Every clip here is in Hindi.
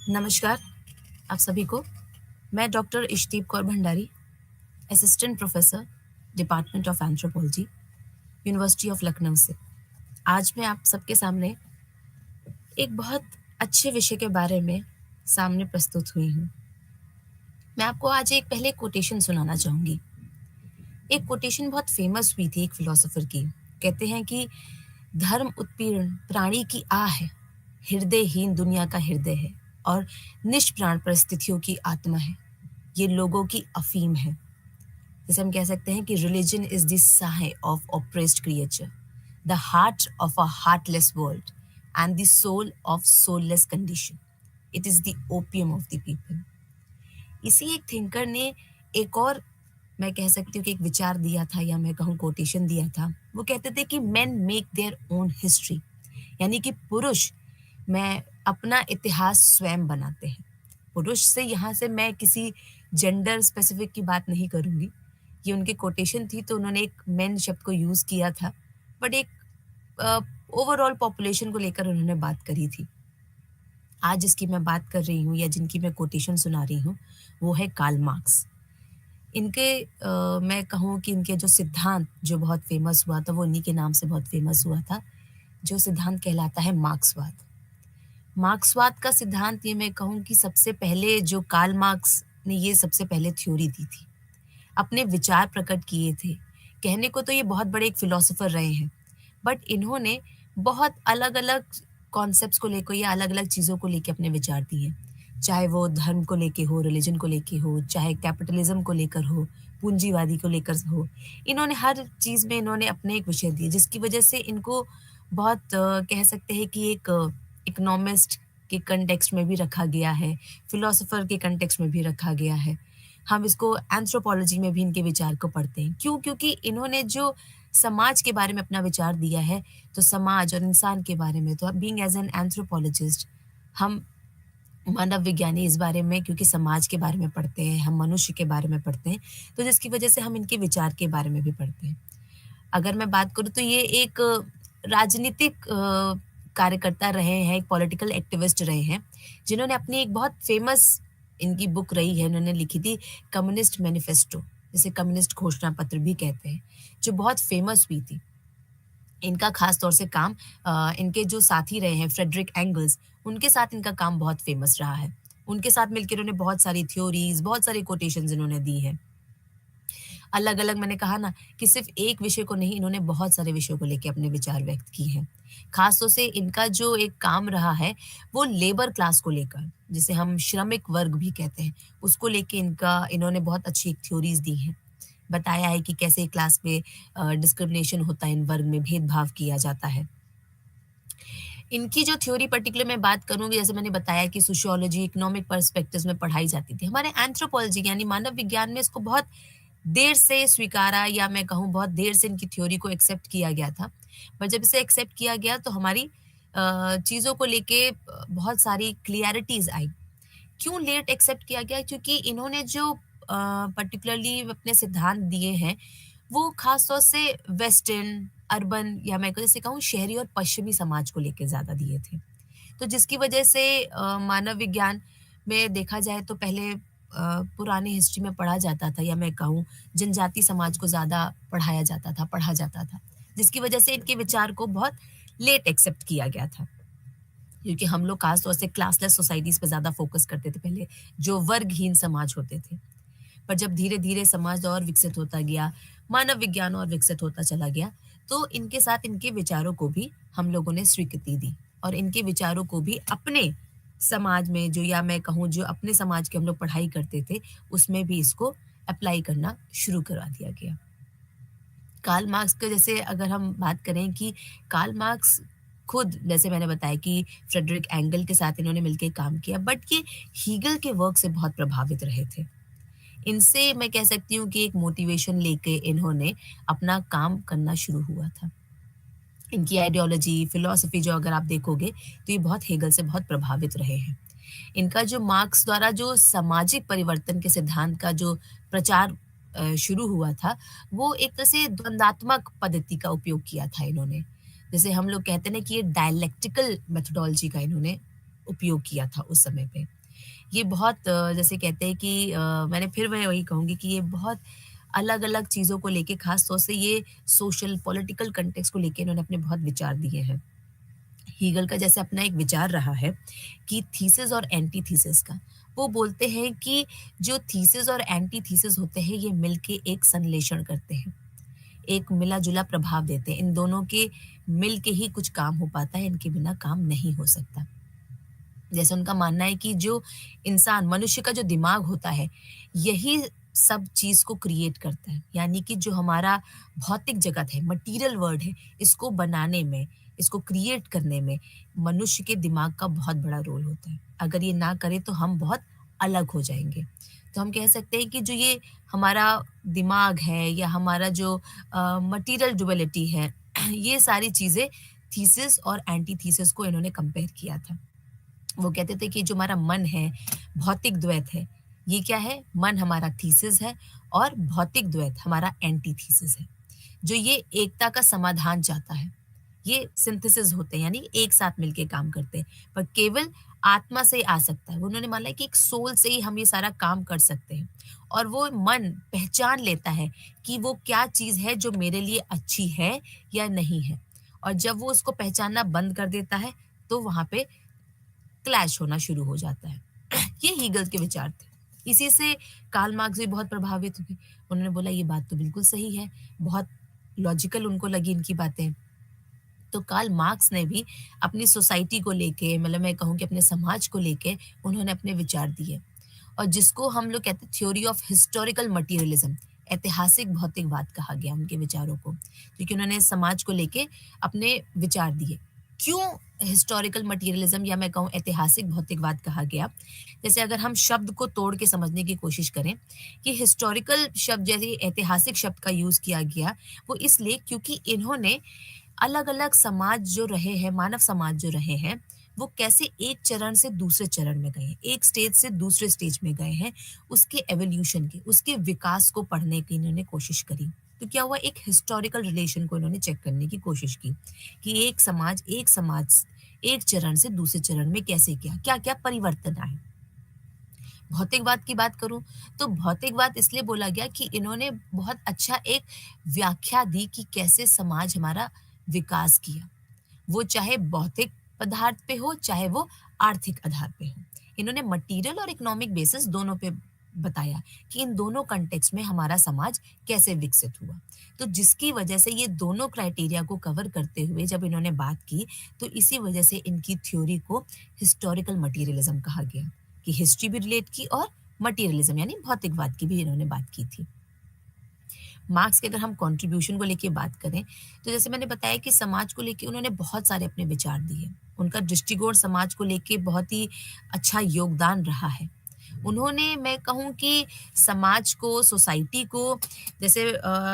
नमस्कार आप सभी को। मैं doctor Ishdeep Kaur Bhandari, assistant professor, department of anthropology, university of Lucknow से आज मैं आप सबके सामने एक बहुत अच्छे विषय के बारे में सामने प्रस्तुत हुई हूँ। मैं आपको आज एक पहले कोटेशन सुनाना चाहूँगी। एक कोटेशन बहुत फेमस हुई थी एक फिलोसोफर की। कहते हैं कि धर्म उत्पीड़न प्राणी की आह है, हृदयहीन दुनिया का हृदय है और निष्प्राण परिस्थितियों की आत्मा है। ये लोगों की अफीम है। जैसे हम कह सकते हैं कि religion is the sigh of oppressed creature, the heart of a heartless world and the soul of soulless condition. It is the opium of the people. इसी एक थिंकर ने एक और, मैं कह सकती हूँ कि एक विचार दिया था या मैं कहूँ कोटेशन दिया था। वो कहते थे कि main make their own history, यानी कि पुरुष मैं अपना इतिहास स्वयं बनाते हैं। पुरुष से यहाँ से मैं किसी जेंडर स्पेसिफिक की बात नहीं करूँगी। ये उनकी कोटेशन थी तो उन्होंने एक मेन शब्द को यूज़ किया था, बट एक ओवरऑल पॉपुलेशन को लेकर उन्होंने बात करी थी। आज जिसकी मैं बात कर रही हूँ या जिनकी मैं कोटेशन सुना रही हूँ, वो है कार्ल मार्क्स। इनके मैं कहूँ कि इनके जो सिद्धांत जो बहुत फेमस हुआ था, वो इन्हीं के नाम से बहुत फेमस हुआ था, जो सिद्धांत कहलाता है मार्क्सवाद। मार्क्सवाद का सिद्धांत ये मैं कहूँ कि सबसे पहले जो कार्ल मार्क्स ने ये सबसे पहले थ्योरी दी थी, अपने विचार प्रकट किए थे। कहने को तो ये बहुत बड़े एक फिलोसोफर रहे हैं, बट इन्होंने बहुत अलग-अलग कॉन्सेप्ट्स को लेकर या अलग-अलग चीज़ों को लेके अपने विचार दिए। चाहे वो धर्म को लेके हो, रिलिजन को लेके हो, चाहे कैपिटलिज्म को लेकर हो, पूंजीवादी को लेकर हो। इन्होंने हर चीज़ में इन्होंने अपने एक विषय दिए, जिसकी वजह से इनको बहुत कह सकते हैं कि एक इकोनॉमिस्ट के कॉन्टेक्स्ट में भी रखा गया है, फिलोसोफर के कॉन्टेक्स्ट में भी रखा गया है। हम इसको एंथ्रोपोलॉजी में भी इनके विचार को पढ़ते हैं। क्यों? क्योंकि इन्होंने जो समाज के बारे में अपना विचार दिया है, तो समाज और इंसान के बारे में तो बीइंग एज़ एन एंथ्रोपोलॉजिस्ट हम मानव विज्ञानी इस बारे में, क्योंकि समाज के बारे में पढ़ते हैं, हम मनुष्य के बारे में पढ़ते हैं, तो जिसकी वजह से हम इनके विचार के बारे में भी पढ़ते हैं। अगर मैं बात करूँ तो ये एक राजनीतिक कार्यकर्ता रहे हैं, एक पॉलिटिकल एक्टिविस्ट रहे हैं, जिन्होंने अपनी एक बहुत फ़ेमस इनकी बुक रही है, उन्होंने लिखी थी कम्युनिस्ट मैनिफेस्टो, जिसे कम्युनिस्ट घोषणा पत्र भी कहते हैं, जो बहुत फ़ेमस हुई थी। इनका ख़ास तौर से काम इनके जो साथी रहे हैं फ्रेडरिक एंगल्स, उनके साथ इनका काम बहुत फ़ेमस रहा है। उनके साथ मिलके इन्होंने बहुत सारी थ्योरीज़, बहुत सारी कोटेशंस इन्होंने दी हैं। अलग-अलग मैंने कहा ना कि सिर्फ़ एक विषय को नहीं, इन्होंने बहुत सारे विषयों को लेके अपने विचार व्यक्त किए हैं। ख़ास तौर से इनका जो एक काम रहा है, वो लेबर क्लास को लेकर, जिसे हम श्रमिक वर्ग भी कहते हैं, उसको लेके इन्होंने बहुत अच्छी एक थ्योरीज़ दी हैं। बताया है कि कैसे क्लास में डिस्क्रिमिनेशन होता है, इन वर्ग में भेदभाव किया जाता है। इनकी जो थ्योरी पर्टिकुलर मैं बात करूँगी, जैसे मैंने बताया कि सोशियोलॉजी, इकोनॉमिक पर्सपेक्टिव्स में पढ़ाई जाती थी। हमारे एंथ्रोपोलॉजी यानी मानव विज्ञान में इसको बहुत देर से स्वीकारा, या मैं कहूँ बहुत देर से इनकी थ्योरी को एक्सेप्ट किया गया था। पर जब इसे एक्सेप्ट किया गया तो हमारी चीज़ों को लेके बहुत सारी क्लियरिटीज़ आई। क्यों लेट एक्सेप्ट किया गया? क्योंकि इन्होंने जो पर्टिकुलरली अपने सिद्धांत दिए हैं, वो ख़ास तौर से वेस्टर्न, अर्बन या मैं जैसे कहूँ शहरी और पश्चिमी समाज को लेके ज़्यादा दिए थे। तो जिसकी वजह से मानव विज्ञान में देखा जाए तो पहले पुरानी हिस्ट्री में पढ़ा जाता था, या मैं कहूँ जनजाति समाज को ज़्यादा पढ़ाया जाता था, पढ़ा जाता था। जिसकी वजह से इनके विचार को बहुत लेट एक्सेप्ट किया गया था। क्योंकि हम लोग खास तौर से क्लासलेस सोसाइटीज़ पे ज़्यादा फ़ोकस करते थे पहले, जो वर्गहीन समाज होते थे। पर जब धीरे-धीरे समाज और विकसित होता गया, मानव विज्ञान और विकसित होता चला गया, तो इनके साथ इनके विचारों को भी हम लोगों ने स्वीकृति दी और इनके विचारों को भी अपने समाज में, जो या मैं कहूँ जो अपने समाज की हम लोग पढ़ाई करते थे, उसमें भी इसको अप्लाई करना शुरू करवा दिया गया। कार्ल मार्क्स के जैसे अगर हम बात करें कि कार्ल मार्क्स खुद, जैसे मैंने बताया कि फ्रेडरिक एंगल के साथ इन्होंने मिलके काम किया, बट ये हीगल के वर्क से बहुत प्रभावित रहे थे। इनसे मैं कह सकती हूँ कि एक मोटिवेशन लेके इन्होंने अपना काम करना शुरू हुआ था। इनकी आइडियोलॉजी, फिलॉसफी जो अगर आप देखोगे, तो ये बहुत हेगल से बहुत प्रभावित रहे हैं। इनका जो मार्क्स द्वारा जो सामाजिक परिवर्तन के सिद्धांत का जो प्रचार शुरू हुआ था, वो एक तरह से द्वंदात्मक पद्धति का उपयोग किया था इन्होंने। जैसे हम लोग कहते हैं ना कि ये डायलेक्टिकल मेथोडोलॉजी का इन्होंने उपयोग किया था उस समय पे। ये बहुत जैसे कहते हैं कि मैंने फिर मैं वही कहूँगी कि ये बहुत अलग-अलग चीज़ों को लेके ख़ास तौर से ये सोशल पॉलिटिकल कॉन्टेक्स्ट को लेके इन्होंने अपने बहुत विचार दिए हैं। हीगल का जैसे अपना एक विचार रहा है कि थीसिस और एंटीथीसिस का। वो बोलते हैं कि जो थीसिस और एंटीथीसिस होते हैं ये मिलके एक संश्लेषण करते हैं, एक मिला-जुला प्रभाव देते हैं। इन दोनों के मिल के ही कुछ काम हो पाता है, इनके बिना काम नहीं हो सकता। जैसे उनका मानना है कि जो इंसान मनुष्य का जो दिमाग होता है, यही सब चीज़ को क्रिएट करता है। यानी कि जो हमारा भौतिक जगत है, मटीरियल वर्ल्ड है, इसको बनाने में, इसको क्रिएट करने में मनुष्य के दिमाग का बहुत बड़ा रोल होता है। अगर ये ना करे तो हम बहुत अलग हो जाएँगे। तो हम कह सकते हैं कि जो ये हमारा दिमाग है या हमारा जो मटीरियल डुअलिटी है, ये सारी चीज़ें थीसिस और एंटीथीसिस को इन्होंने कंपेयर किया था। वो कहते थे कि जो हमारा मन है, भौतिक द्वैत है, ये क्या है? मन हमारा थीसिस है और भौतिक द्वैत हमारा एंटीथीसिस है। जो ये एकता का समाधान चाहता है, ये सिंथेसिस होते हैं यानी एक साथ मिलके काम करते हैं, पर केवल आत्मा से ही आ सकता है। उन्होंने माना है कि एक सोल से ही हम ये सारा काम कर सकते हैं और वो मन पहचान लेता है कि वो क्या चीज़ है जो मेरे लिए अच्छी है या नहीं है और जब वो उसको पहचानना बंद कर देता है, तो वहाँ पे क्लैश होना शुरू हो जाता है। ये हीगल के विचार थे। इसी से कार्ल मार्क्स भी बहुत प्रभावित हुए। उन्होंने बोला ये बात तो बिल्कुल सही है, बहुत लॉजिकल उनको लगी इनकी बातें। तो कार्ल मार्क्स ने भी अपनी सोसाइटी को लेके मतलब मैं कहूँ कि अपने समाज को लेके उन्होंने अपने विचार दिए और जिसको हम लोग कहते हैं थ्योरी ऑफ हिस्टोरिकल मटेरियलिज्म, ऐतिहासिक भौतिकवाद कहा गया उनके विचारों को, क्योंकि उन्होंने समाज को लेके अपने विचार दिए। क्यों हिस्टोरिकल मटेरियलिज्म या मैं कहूँ ऐतिहासिक भौतिकवाद कहा गया? जैसे अगर हम शब्द को तोड़ के समझने की कोशिश करें कि हिस्टोरिकल शब्द जैसे ऐतिहासिक शब्द का यूज़ किया गया, वो इसलिए क्योंकि इन्होंने अलग-अलग समाज जो रहे हैं, मानव समाज जो रहे हैं, वो कैसे एक चरण से दूसरे चरण में गए हैं, एक स्टेज से दूसरे स्टेज में गए हैं, उसके एवोल्यूशन की, उसके विकास को पढ़ने की इन्होंने कोशिश करी। तो क्या हुआ एक हिस्टोरिकल रिलेशन को इन्होंने चेक करने की कोशिश की, कि एक समाज एक चरण से दूसरे चरण में कैसे क्या, क्या-क्या परिवर्तन आए। भौतिकवाद की बात करूँ, तो भौतिकवाद इसलिए बोला गया कि इन्होंने बहुत अच्छा एक व्याख्या दी कि कैसे समाज हमारा विकास किया। वो चाहे भौतिक पदार्थ पे हो, चाहे वो आर्थिक आधार पे हो। इन्होंने मटीरियल और इकोनॉमिक बेसिस दोनों पे बताया कि इन दोनों कॉन्टेक्स्ट में हमारा समाज कैसे विकसित हुआ। तो जिसकी वजह से ये दोनों क्राइटेरिया को कवर करते हुए जब इन्होंने बात की, तो इसी वजह से इनकी थ्योरी को हिस्टोरिकल मटेरियलिज्म कहा गया कि हिस्ट्री भी रिलेट की और मटेरियलिज्म यानी भौतिकवाद की भी इन्होंने बात की थी। मार्क्स के अगर हम कंट्रीब्यूशन को लेके बात करें, तो जैसे मैंने बताया कि समाज को लेके उन्होंने बहुत सारे अपने विचार दिए। उनका दृष्टिकोण समाज को लेके बहुत ही अच्छा योगदान रहा है। उन्होंने मैं कहूँ कि समाज को, सोसाइटी को जैसे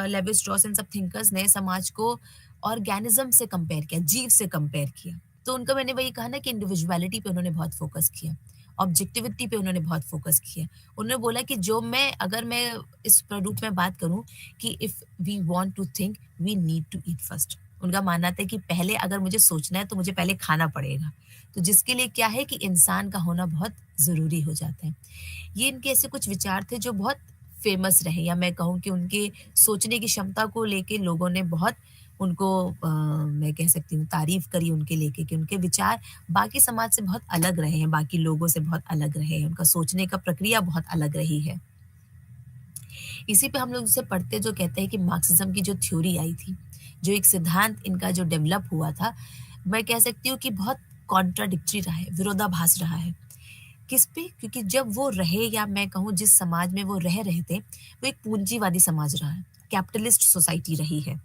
लेवी स्ट्रॉस एंड सब थिंकर्स ने समाज को ऑर्गेनिज़्म से कंपेयर किया, जीव से कंपेयर किया। तो उनका मैंने वही कहा ना कि इंडिविजुअलिटी पे उन्होंने बहुत फ़ोकस किया, ऑब्जेक्टिविटी पे उन्होंने बहुत फ़ोकस किया। उन्होंने बोला कि जो मैं अगर मैं इस प्रारूप में बात करूँ कि if we want to think we need to eat first. उनका मानना था कि पहले अगर मुझे सोचना है तो मुझे पहले खाना पड़ेगा। तो जिसके लिए क्या है कि इंसान का होना बहुत ज़रूरी हो जाता है। ये इनके ऐसे कुछ विचार थे जो बहुत फ़ेमस रहे या मैं कहूँ कि उनके सोचने की क्षमता को लेके लोगों ने बहुत उनको मैं कह सकती हूँ तारीफ़ करी उनके लेके कि उनके विचार बाकी समाज से बहुत अलग रहे हैं, बाकी लोगों से बहुत अलग रहे हैं, उनका सोचने का प्रक्रिया बहुत अलग रही है। इसी पे हम लोग उसे पढ़ते जो कहते हैं कि मार्क्सिज्म की जो थ्योरी आई थी, जो एक सिद्धांत इनका जो डेवलप हुआ था, मैं कह सकती हूँ कि बहुत कॉन्ट्राडिक्टरी रहा है, विरोधाभास रहा है। किस पे? क्योंकि जब वो रहे या मैं कहूँ जिस समाज में वो रह रहे थे, वो एक पूंजीवादी समाज रहा है, कैपिटलिस्ट सोसाइटी रही है।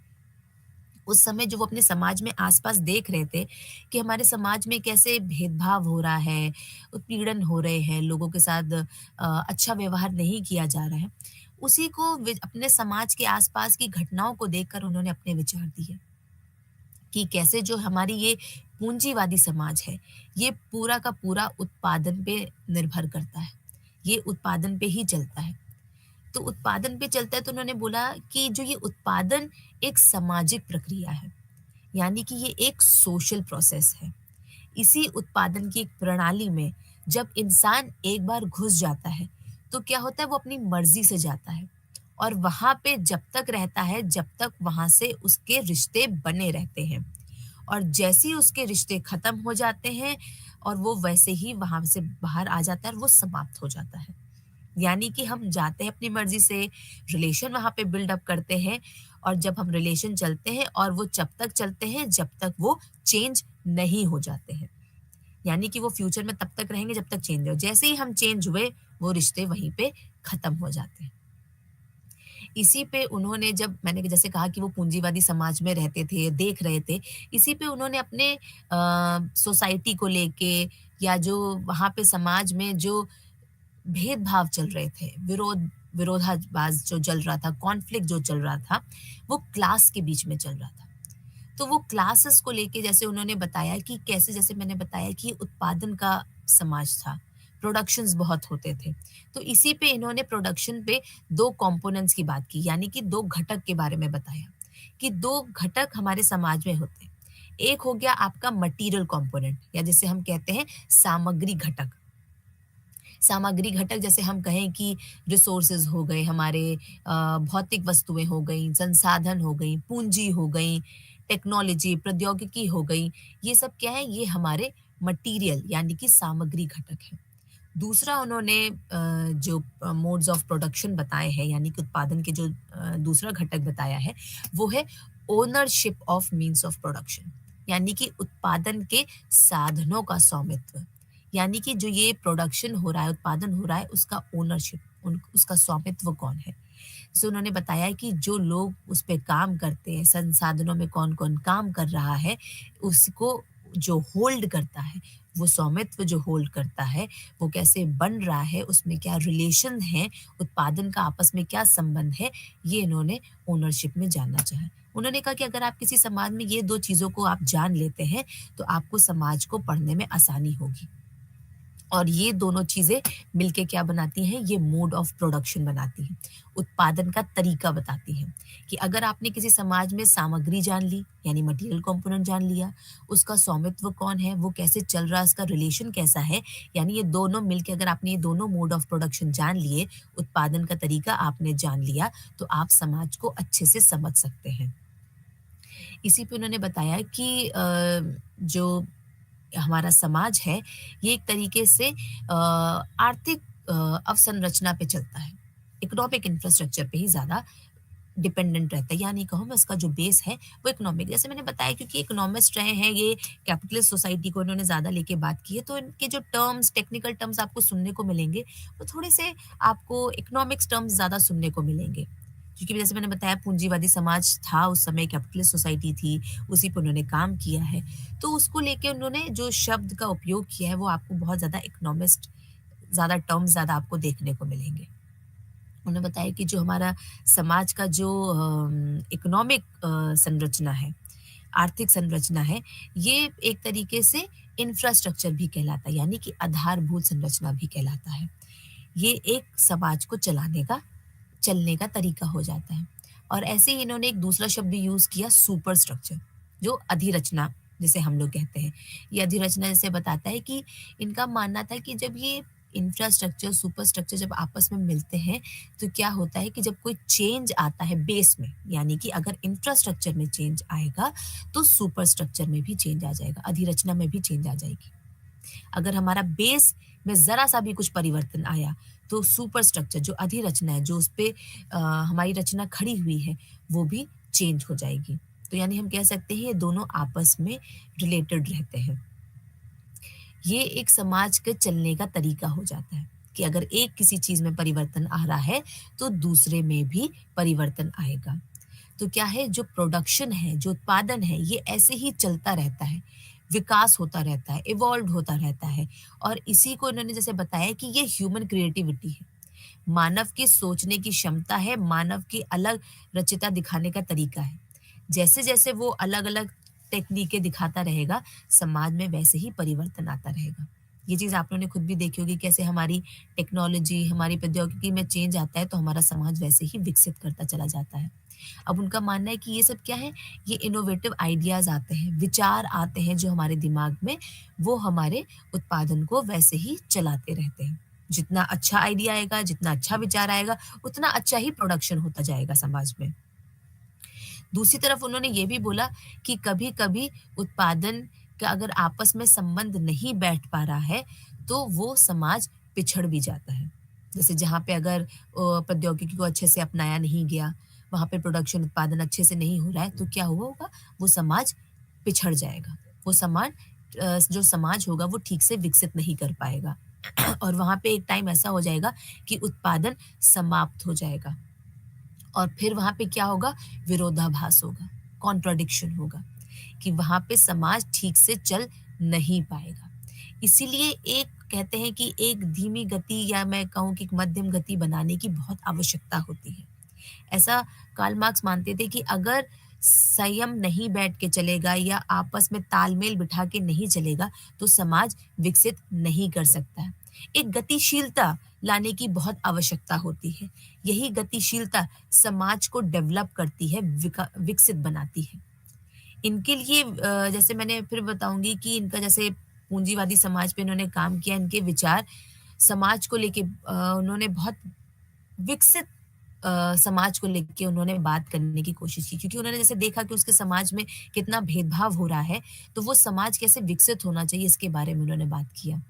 उस समय जो वो अपने समाज में आस-पास देख रहे थे कि हमारे समाज में कैसे भेदभाव हो रहा है, उत्पीड़न हो रहे हैं, लोगों के साथ अच्छा व्यवहार नहीं किया जा रहा है, उसी को अपने समाज के आस-पास की घटनाओं को देखकर उन्होंने अपने विचार दिए कि कैसे जो हमारी ये पूंजीवादी समाज है, ये पूरा का पूरा उत्पादन पे निर्भर करता है। ये उत्पादन पे ही चलता है। तो उत्पादन पे चलता है तो उन्होंने बोला कि जो ये उत्पादन एक सामाजिक प्रक्रिया है, यानी कि ये एक सोशल प्रोसेस है। इसी उत्पादन की एक प्रणाली में जब इंसान एक बार घुस जाता है, तो क्या होता है वो अपनी मर्ज़ी से जाता है और वहाँ पे जब तक रहता है, जब तक वहाँ से उसके रिश्ते बने रहते हैं और जैसे ही उसके रिश्ते ख़त्म हो जाते हैं और वो वैसे ही वहाँ से बाहर आ जाता है और वो समाप्त हो जाता है। यानी कि हम जाते हैं अपनी मर्ज़ी से, रिलेशन वहाँ पे बिल्ड अप करते हैं और जब हम रिलेशन चलते हैं और वो जब तक चलते हैं, जब तक वो चेंज नहीं हो जाते हैं। यानी कि वो फ्यूचर में तब तक रहेंगे जब तक चेंज हो। जैसे ही हम चेंज हुए, वो रिश्ते वहीं पे ख़त्म हो जाते हैं। इसी पे उन्होंने जब मैंने जैसे कहा कि वो पूंजीवादी समाज में रहते थे, देख रहे थे, इसी पे उन्होंने अपने सोसाइटी को लेके या जो वहाँ पे समाज में जो भेदभाव चल रहे थे, विरोधाभास जो चल रहा था, कॉन्फ्लिक्ट जो चल रहा था, वो क्लास के बीच में चल रहा था। तो वो क्लासेस को लेके जैसे उन्होंने बताया कि कैसे जैसे मैंने बताया कि उत्पादन का समाज था, प्रोडक्शंस बहुत होते थे। तो इसी पे इन्होंने प्रोडक्शन पे 2 कंपोनेंट्स की बात की, यानी कि 2 घटक के बारे में बताया, कि 2 घटक हमारे समाज में होते हैं। एक हो गया आपका मटीरियल कंपोनेंट या जिसे हम कहते हैं सामग्री घटक। सामग्री घटक जैसे हम कहें कि रिसोर्सेज हो गए हमारे, भौतिक वस्तुएं हो गई, संसाधन हो गई, पूंजी हो गई, टेक्नोलॉजी प्रौद्योगिकी हो गई, ये सब क्या है, ये हमारे मटेरियल यानी कि सामग्री घटक है। दूसरा उन्होंने जो मोड्स ऑफ प्रोडक्शन बताए हैं यानी कि उत्पादन के जो दूसरा घटक बताया है वो है ownership of means of production, यानी कि उत्पादन के साधनों का स्वामित्व। यानी कि जो ये प्रोडक्शन हो रहा है, उत्पादन हो रहा है, उसका ओनरशिप, उसका स्वामित्व कौन है। जैसे उन्होंने बताया है कि जो लोग उस पे काम करते हैं, संसाधनों में कौन-कौन काम कर रहा है, उसको जो होल्ड करता है, वो स्वामित्व जो होल्ड करता है, वो कैसे बन रहा है, उसमें क्या रिलेशन है, उत्पादन का आपस में क्या संबंध है, ये इन्होंने ओनरशिप में जानना चाहा। उन्होंने कहा कि अगर आप किसी समाज में ये 2 चीज़ों को आप जान लेते हैं, तो आपको समाज को पढ़ने में आसानी होगी। और ये दोनों चीज़ें मिलके क्या बनाती हैं, ये मोड ऑफ प्रोडक्शन बनाती हैं, उत्पादन का तरीका बताती हैं, कि अगर आपने किसी समाज में सामग्री जान ली, यानी मटेरियल कंपोनेंट जान लिया, उसका स्वामित्व कौन है, वो कैसे चल रहा है, उसका रिलेशन कैसा है, यानी ये दोनों मिलके अगर आपने ये दोनों मोड ऑफ प्रोडक्शन जान लिए, उत्पादन का तरीका आपने जान लिया, तो आप समाज को अच्छे से समझ सकते हैं। इसी पे उन्होंने बताया कि जो हमारा समाज है, ये एक तरीके से आर्थिक अवसंरचना पे चलता है। इकोनॉमिक इंफ्रास्ट्रक्चर पे ही ज़्यादा डिपेंडेंट रहता है, या नहीं कहूँ मैं, उसका जो बेस है वो इकोनॉमिक, जैसे मैंने बताया क्योंकि इकोनॉमिस्ट रहे हैं ये, कैपिटलिस्ट सोसाइटी को इन्होंने ज़्यादा लेके बात की है, तो इनके जो टर्म्स, टेक्निकल टर्म्स आपको सुनने को मिलेंगे, वो थोड़े से आपको इकोनॉमिक्स टर्म्स ज़्यादा सुनने को मिलेंगे। क्योंकि जैसे मैंने बताया पूंजीवादी समाज था उस समय, कैपिटलिस्ट सोसाइटी थी, उसी पे उन्होंने काम किया है। तो उसको लेके उन्होंने जो शब्द का उपयोग किया है वो आपको बहुत ज़्यादा इकोनॉमिस्ट, ज़्यादा टर्म्स ज़्यादा आपको देखने को मिलेंगे। उन्होंने बताया कि जो हमारा समाज का जो इकोनॉमिक संरचना है, आर्थिक संरचना है, ये एक तरीके से इंफ्रास्ट्रक्चर भी कहलाता है, यानी कि आधारभूत संरचना भी कहलाता है। ये एक समाज को चलने का तरीका हो जाता है। और ऐसे ही इन्होंने एक दूसरा शब्द भी यूज़ किया, सुपर स्ट्रक्चर, जो अधिरचना जिसे हम लोग कहते हैं। ये अधिरचना जैसे बताता है कि इनका मानना था कि जब ये इंफ्रास्ट्रक्चर, सुपर स्ट्रक्चर जब आपस में मिलते हैं, तो क्या होता है कि जब कोई चेंज आता है बेस में, यानी कि अगर इंफ्रास्ट्रक्चर में चेंज आएगा, तो सुपर स्ट्रक्चर में भी चेंज आ जाएगा, अधिरचना में भी चेंज आ जाएगी। अगर हमारा बेस में ज़रा-सा भी कुछ परिवर्तन आया, तो सुपर स्ट्रक्चर जो अधिरचना है, जो उसपे हमारी रचना खड़ी हुई है, वो भी चेंज हो जाएगी। तो यानी हम कह सकते हैं ये दोनों आपस में रिलेटेड रहते हैं। ये एक समाज के चलने का तरीका हो जाता है कि अगर एक किसी चीज़ में परिवर्तन आ रहा है, तो दूसरे में भी परिवर्तन आएगा। तो क्या है, जो प्रोडक्शन है, जो उत्पादन है, ये ऐसे ही चलता रहता है, विकास होता रहता है, इवॉल्व होता रहता है और इसी को इन्होंने जैसे बताया कि ये ह्यूमन क्रिएटिविटी है। मानव की सोचने की क्षमता है, मानव की अलग रचिता दिखाने का तरीका है। जैसे-जैसे वो अलग-अलग टेक्नीकें दिखाता रहेगा, समाज में वैसे ही परिवर्तन आता रहेगा। ये चीज़ आप लोगों ने खुद भी देखी होगी कैसे हमारी टेक्नोलॉजी, हमारी प्रौद्योगिकी में चेंज आता है, तो हमारा समाज वैसे ही विकसित करता चला जाता है। अब उनका मानना है कि ये सब क्या है, ये इनोवेटिव आइडियाज़ आते हैं, विचार आते हैं जो हमारे दिमाग में, वो हमारे उत्पादन को वैसे ही चलाते रहते हैं। जितना अच्छा आइडिया आएगा, जितना अच्छा विचार आएगा, उतना अच्छा ही प्रोडक्शन होता जाएगा समाज में। दूसरी तरफ उन्होंने ये भी बोला कि कभी-कभी उत्पादन का अगर आपस में संबंध नहीं बैठ पा रहा है, तो वो समाज पिछड़ भी जाता है। जैसे जहाँ पे अगर प्रौद्योगिकी को अच्छे से अपनाया नहीं गया, वहाँ पे प्रोडक्शन उत्पादन अच्छे से नहीं हो रहा है, तो क्या हुआ होगा? वो समाज पिछड़ जाएगा। वो समाज जो समाज होगा वो ठीक से विकसित नहीं कर पाएगा और वहाँ पे एक टाइम ऐसा हो जाएगा कि उत्पादन समाप्त हो जाएगा। और फिर वहाँ पे क्या होगा? विरोधाभास होगा, कॉन्ट्रडिक्शन होगा कि वहाँ पे समाज ठीक से चल नहीं पाएगा। इसीलिए एक कहते हैं कि एक धीमी गति या मैं कहूँ कि एक मध्यम गति बनाने की बहुत आवश्यकता होती है। ऐसा कार्ल मार्क्स मानते थे कि अगर संयम नहीं बैठ के चलेगा या आपस में तालमेल बिठा के नहीं चलेगा, तो समाज विकसित नहीं कर सकता है। एक गतिशीलता लाने की बहुत आवश्यकता होती है। यही गतिशीलता समाज को डेवलप करती है, विकसित बनाती है। इनके लिए जैसे मैंने फिर बताऊँगी कि इनका जैसे पूँजीवादी समाज पे इन्होंने काम किया, इनके विचार समाज को लेके उन्होंने बहुत विकसित समाज को लेके उन्होंने बात करने की कोशिश की क्योंकि उन्होंने जैसे देखा कि उसके समाज में कितना भेदभाव हो रहा है, तो वो समाज कैसे विकसित होना चाहिए इसके बारे में उन्होंने बात किया।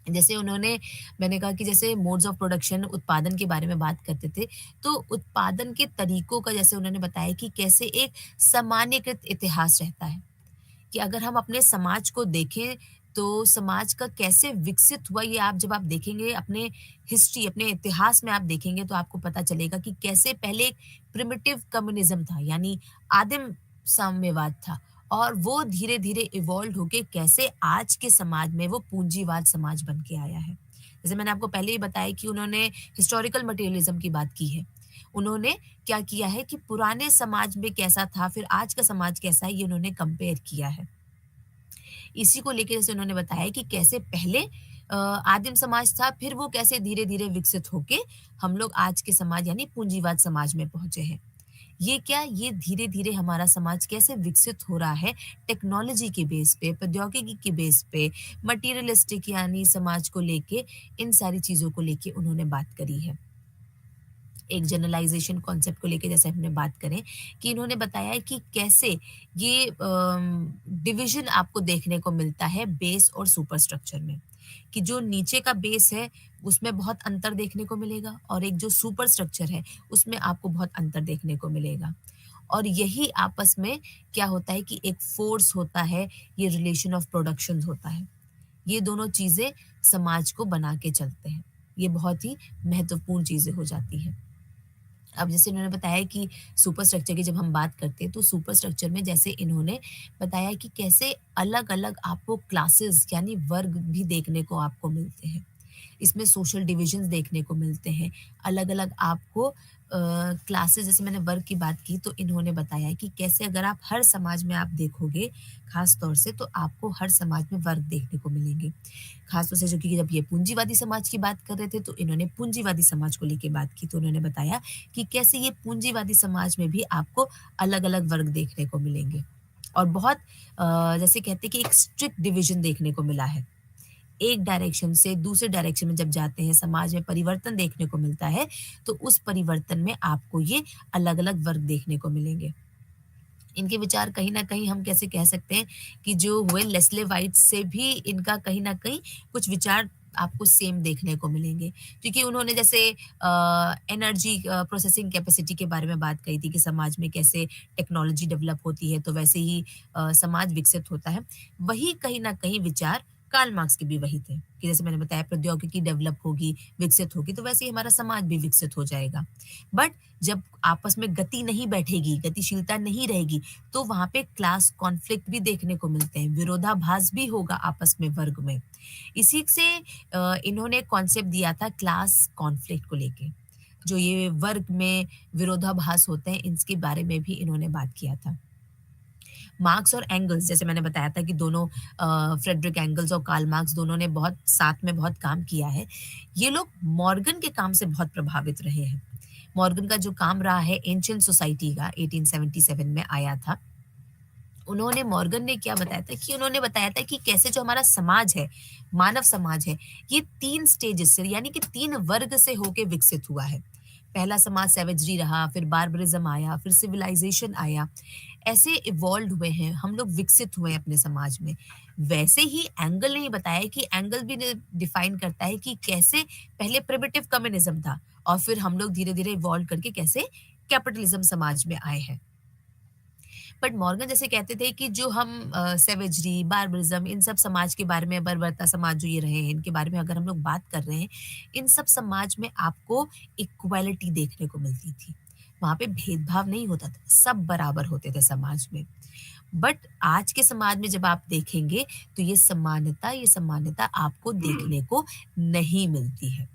जैसे उन्होंने मैंने कहा कि जैसे मोड्स ऑफ प्रोडक्शन उत्पादन के बारे में बात करते थे, तो उत्पादन के तरीकों का जैसे उन्होंने बताया कि कैसे एक सामान्यकृत इतिहास रहता है। कि अगर हम अपने समाज को देखें तो समाज का कैसे विकसित हुआ ये आप जब आप देखेंगे अपने हिस्ट्री अपने इतिहास में आप देखेंगे तो आपको पता चलेगा कि कैसे पहले एक प्रिमिटिव कम्युनिज्म था यानी आदिम साम्यवाद था और वो धीरे धीरे इवॉल्व होके कैसे आज के समाज में वो पूंजीवाद समाज बन के आया है। जैसे मैंने आपको पहले ही बताया कि उन्होंने हिस्टोरिकल मटेरियलिज्म की बात की है। उन्होंने क्या किया है कि पुराने समाज में कैसा था फिर आज का समाज कैसा है ये उन्होंने कंपेयर किया है। इसी को लेके जैसे उन्होंने बताया कि कैसे पहले आदिम समाज था, फिर वो कैसे धीरे-धीरे विकसित होके हम लोग आज के समाज यानी पूंजीवाद समाज में पहुँचे हैं। ये क्या, ये धीरे-धीरे हमारा समाज कैसे विकसित हो रहा है टेक्नोलॉजी के बेस पे, प्रौद्योगिकी के बेस पे, मटीरियलिस्टिक यानी समाज को लेके, इन सारी चीज़ों को लेके उन्होंने बात करी है। एक जनरलाइजेशन कॉन्सेप्ट को लेके जैसे हमने बात करें कि इन्होंने बताया है कि कैसे ये डिवीजन आपको देखने को मिलता है बेस और सुपर स्ट्रक्चर में कि जो नीचे का बेस है उसमें बहुत अंतर देखने को मिलेगा और एक जो सुपर स्ट्रक्चर है उसमें आपको बहुत अंतर देखने को मिलेगा और यही आपस में क्या होता है कि एक फोर्स होता है, ये रिलेशन ऑफ प्रोडक्शन होता है। ये दोनों चीजें समाज को बना के चलते हैं। ये बहुत ही महत्वपूर्ण चीजें हो जाती हैं। अब जैसे इन्होंने बताया कि सुपर स्ट्रक्चर की जब हम बात करते हैं तो सुपर स्ट्रक्चर में जैसे इन्होंने बताया कि कैसे अलग-अलग आपको क्लासेस यानी वर्ग भी देखने को आपको मिलते हैं। इसमें सोशल डिविजन्स देखने को मिलते हैं। अलग-अलग आपको क्लासेस जैसे मैंने वर्ग की बात की तो इन्होंने बताया है कि कैसे अगर आप हर समाज में आप देखोगे ख़ास तौर से तो आपको हर समाज में वर्ग देखने को मिलेंगे। ख़ास तौर से जो कि जब ये पूंजीवादी समाज की बात कर रहे थे तो इन्होंने पूंजीवादी समाज को लेके बात की तो उन्होंने बताया कि कैसे ये पूंजीवादी समाज में भी आपको अलग-अलग वर्ग देखने को मिलेंगे। और बहुत जैसे कहते हैं कि एक स्ट्रिक्ट डिवीज़न देखने को मिला है। एक डायरेक्शन से दूसरे डायरेक्शन में जब जाते हैं, समाज में परिवर्तन देखने को मिलता है, तो उस परिवर्तन में आपको ये अलग-अलग वर्ग देखने को मिलेंगे। इनके विचार कहीं न कहीं हम कैसे कह सकते हैं कि जो हुए लेस्ले व्हाइट से भी इनका कहीं न कहीं कुछ विचार आपको सेम देखने को मिलेंगे। क्योंकि उन्होंने जैसे एनर्जी प्रोसेसिंग कैपेसिटी के बारे में बात कही थी कि समाज में कैसे टेक्नोलॉजी डेवलप होती है, तो वैसे ही समाज विकसित होता है। वही कहीं न कहीं विचार कार्ल मार्क्स के भी वही थे कि जैसे मैंने बताया प्रौद्योगिकी डेवलप होगी, विकसित होगी, तो वैसे ही हमारा समाज भी विकसित हो जाएगा। बट जब आपस में गति नहीं बैठेगी, गतिशीलता नहीं रहेगी, तो वहाँ पे क्लास कॉन्फ्लिक्ट भी देखने को मिलते हैं, विरोधाभास भी होगा आपस में वर्ग में। इसी से इन्होंने कॉन्सेप्ट दिया था क्लास कॉन्फ्लिक्ट को लेके। जो ये वर्ग में विरोधाभास होते हैं, इसके बारे में भी इन्होंने बात किया था। मार्क्स और एंगल्स जैसे मैंने बताया था कि दोनों फ्रेडरिक एंगल्स और कार्ल मार्क्स दोनों ने बहुत साथ में बहुत काम किया है। ये लोग मॉर्गन के काम से बहुत प्रभावित रहे हैं। मॉर्गन का जो काम रहा है एंशिएंट सोसाइटी का 1877 में आया था। उन्होंने मॉर्गन ने क्या बताया था कि उन्होंने बताया था कि कैसे जो हमारा समाज है, मानव समाज है, ये 3 स्टेजेस से यानी कि 3 वर्ग से होके विकसित हुआ है। पहला समाज सैवेजरी रहा, फिर बार्बरिज़्म आया, फिर सिविलाइज़ेशन आया। ऐसे इवॉल्व्ड हुए हैं, हम लोग विकसित हुए हैं अपने समाज में। वैसे ही एंगल ने ये बताया कि एंगल भी ने डिफाइन करता है कि कैसे पहले प्रिमिटिव कम्युनिज़्म था और फिर हम लोग धीरे-धीरे इवॉल्व करके कैसे कैपिटलिज़्म समाज में आए हैं। बट मॉर्गन जैसे कहते थे कि जो हम सेवेजरी, बार्बरिज़्म इन सब समाज के बारे में बर्बरता समाज जो ये रहे हैं, इनके बारे में अगर हम लोग बात कर रहे हैं, इन सब समाज में आपको इक्वालिटी देखने को मिलती थी। वहाँ पे भेदभाव नहीं होता था, सब बराबर होते थे समाज में। बट आज के समाज में जब आप देखेंगे, तो ये समानता आपको देखने को नहीं मिलती है।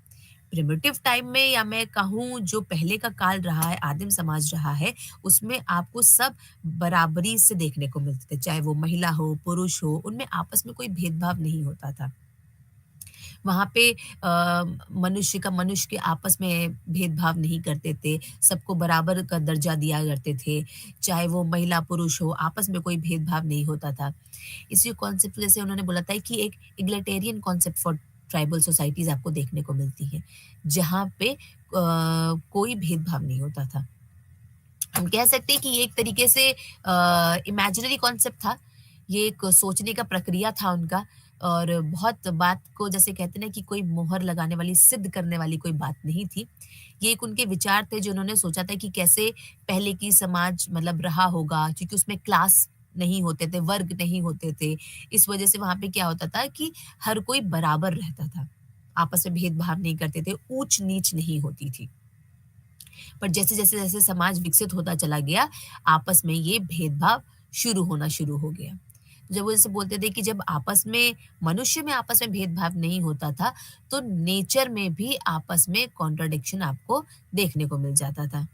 प्रिमिटिव टाइम में या मैं कहूँ जो पहले का काल रहा है, आदिम समाज रहा है, उसमें आपको सब बराबरी से देखने को मिलते थे, चाहे वो महिला हो, पुरुष हो, उनमें आपस में कोई भेदभाव नहीं होता था। वहाँ पे मनुष्य का मनुष्य के आपस में भेदभाव नहीं करते थे, सबको बराबर का दर्जा दिया करते थे, चाहे वो महिला, पुरुष हो, आपस में कोई भेदभाव नहीं होता था। इसी कॉन्सेप्ट जैसे उन्होंने बोला था कि एक egalitarian concept for tribal societies आपको देखने को मिलती है, जहाँ पे कोई भेदभाव नहीं होता था। हम कह सकते हैं कि ये एक तरीके से इमेजिनरी कॉन्सेप्ट था। ये एक सोचने का प्रक्रिया था उनका और बहुत बात को जैसे कहते हैं ना कि कोई मोहर लगाने वाली, सिद्ध करने वाली कोई बात नहीं थी। ये एक उनके विचार थे जो उन्होंने सोचा था कि कैसे पहले की समाज मतलब रहा होगा क्योंकि उसमें क्लास नहीं होते थे, वर्ग नहीं होते थे। इस वजह से वहाँ पे क्या होता था कि हर कोई बराबर रहता था। आपस में भेदभाव नहीं करते थे, ऊच-नीच नहीं होती थी। पर जैसे-जैसे समाज विकसित होता चला गया, आपस में ये भेदभाव शुरू हो गया। जब वो जैसे बोलते थे कि जब आपस में मनुष्य में आपस में भेदभाव नहीं होता था, तो नेचर में भी आपस में कॉन्ट्रडिक्शन आपको देखने को मिल जाता था।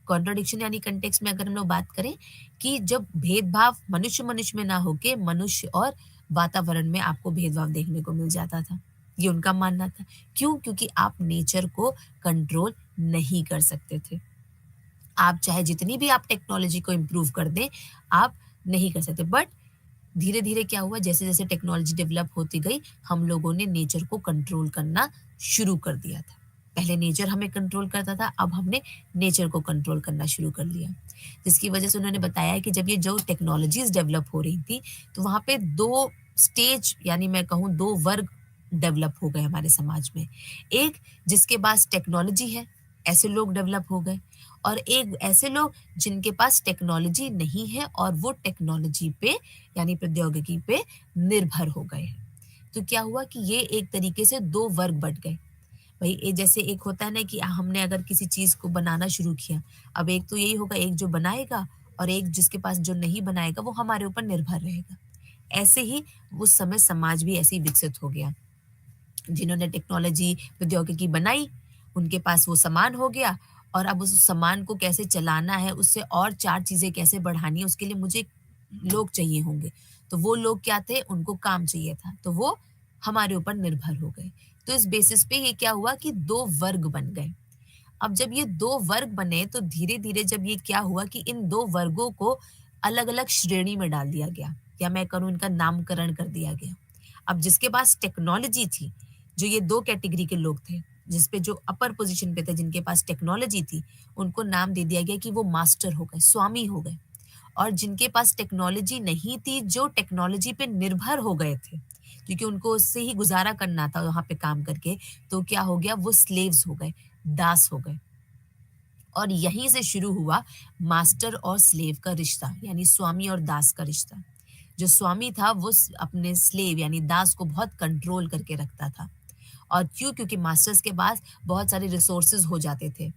कॉन्ट्रडिक्शन यानी कॉन्टेक्स्ट में अगर हम लोग बात करें कि जब भेदभाव मनुष्य-मनुष्य में ना होके मनुष्य और वातावरण में आपको भेदभाव देखने को मिल जाता था। ये उनका मानना था। क्यों? क्योंकि आप नेचर को कंट्रोल नहीं कर सकते थे। आप चाहे जितनी भी आप टेक्नोलॉजी को इम्प्रूव कर दें, आप नहीं कर सकते। बट धीरे-धीरे क्या हुआ जैसे-जैसे टेक्नोलॉजी डेवलप होती गई, हम लोगों ने नेचर को कंट्रोल करना शुरू कर दिया था। पहले नेचर हमें कंट्रोल करता था, अब हमने नेचर को कंट्रोल करना शुरू कर लिया। जिसकी वजह से उन्होंने बताया कि जब ये जो टेक्नोलॉजीज़ डेवलप हो रही थी, तो वहाँ पे 2 स्टेज यानी मैं कहूँ 2 वर्ग डेवलप हो गए हमारे समाज में। एक जिसके पास टेक्नोलॉजी है, ऐसे लोग डेवलप हो गए और एक ऐसे लोग जिनके पास टेक्नोलॉजी नहीं है और वो टेक्नोलॉजी पे यानी प्रौद्योगिकी पे निर्भर हो गए हैं। तो क्या हुआ कि ये एक तरीके से 2 वर्ग बँट गए। भई जैसे एक होता है ना कि हमने अगर किसी चीज़ को बनाना शुरू किया, अब एक तो यही होगा एक जो बनाएगा और एक जिसके पास जो नहीं बनाएगा वो हमारे ऊपर निर्भर रहेगा। ऐसे ही उस समय समाज भी ऐसे ही विकसित हो गया। जिन्होंने टेक्नोलॉजी, प्रौद्योगिकी बनाई, उनके पास वो सामान हो गया और अब उस सामान को कैसे चलाना है, उससे और 4 चीज़ें कैसे बढ़ानी है, उसके लिए मुझे लोग चाहिए होंगे। तो वो लोग क्या थे, उनको काम चाहिए था, तो वो हमारे ऊपर निर्भर हो गए। तो इस बेसिस पे ये क्या हुआ कि 2 वर्ग बन गए। अब जब ये 2 वर्ग बने, तो धीरे-धीरे जब ये क्या हुआ कि इन 2 वर्गों को अलग-अलग श्रेणी में डाल दिया गया या मैं कहूँ इनका नामकरण कर दिया गया। अब जिसके पास टेक्नोलॉजी थी, जो ये 2 कैटेगरी के लोग थे, जिस पे जो अपर पोज़ीशन पे थे, जिनके पास टेक्नोलॉजी थी, उनको नाम दे दिया गया कि वो मास्टर हो गए, स्वामी हो गए। और जिनके पास टेक्नोलॉजी नहीं थी, जो टेक्नोलॉजी पे निर्भर हो गए थे, क्योंकि उनको उससे ही गुज़ारा करना था वहाँ पे काम करके, तो क्या हो गया, वो स्लेव्स हो गए, दास हो गए। और यहीं से शुरू हुआ मास्टर और स्लेव का रिश्ता, यानी स्वामी और दास का रिश्ता। जो स्वामी था, वो अपने स्लेव यानी दास को बहुत कंट्रोल करके रखता था। और क्यों? क्योंकि मास्टर्स के पास बहुत सारे रिसोर्सेज हो जाते थे,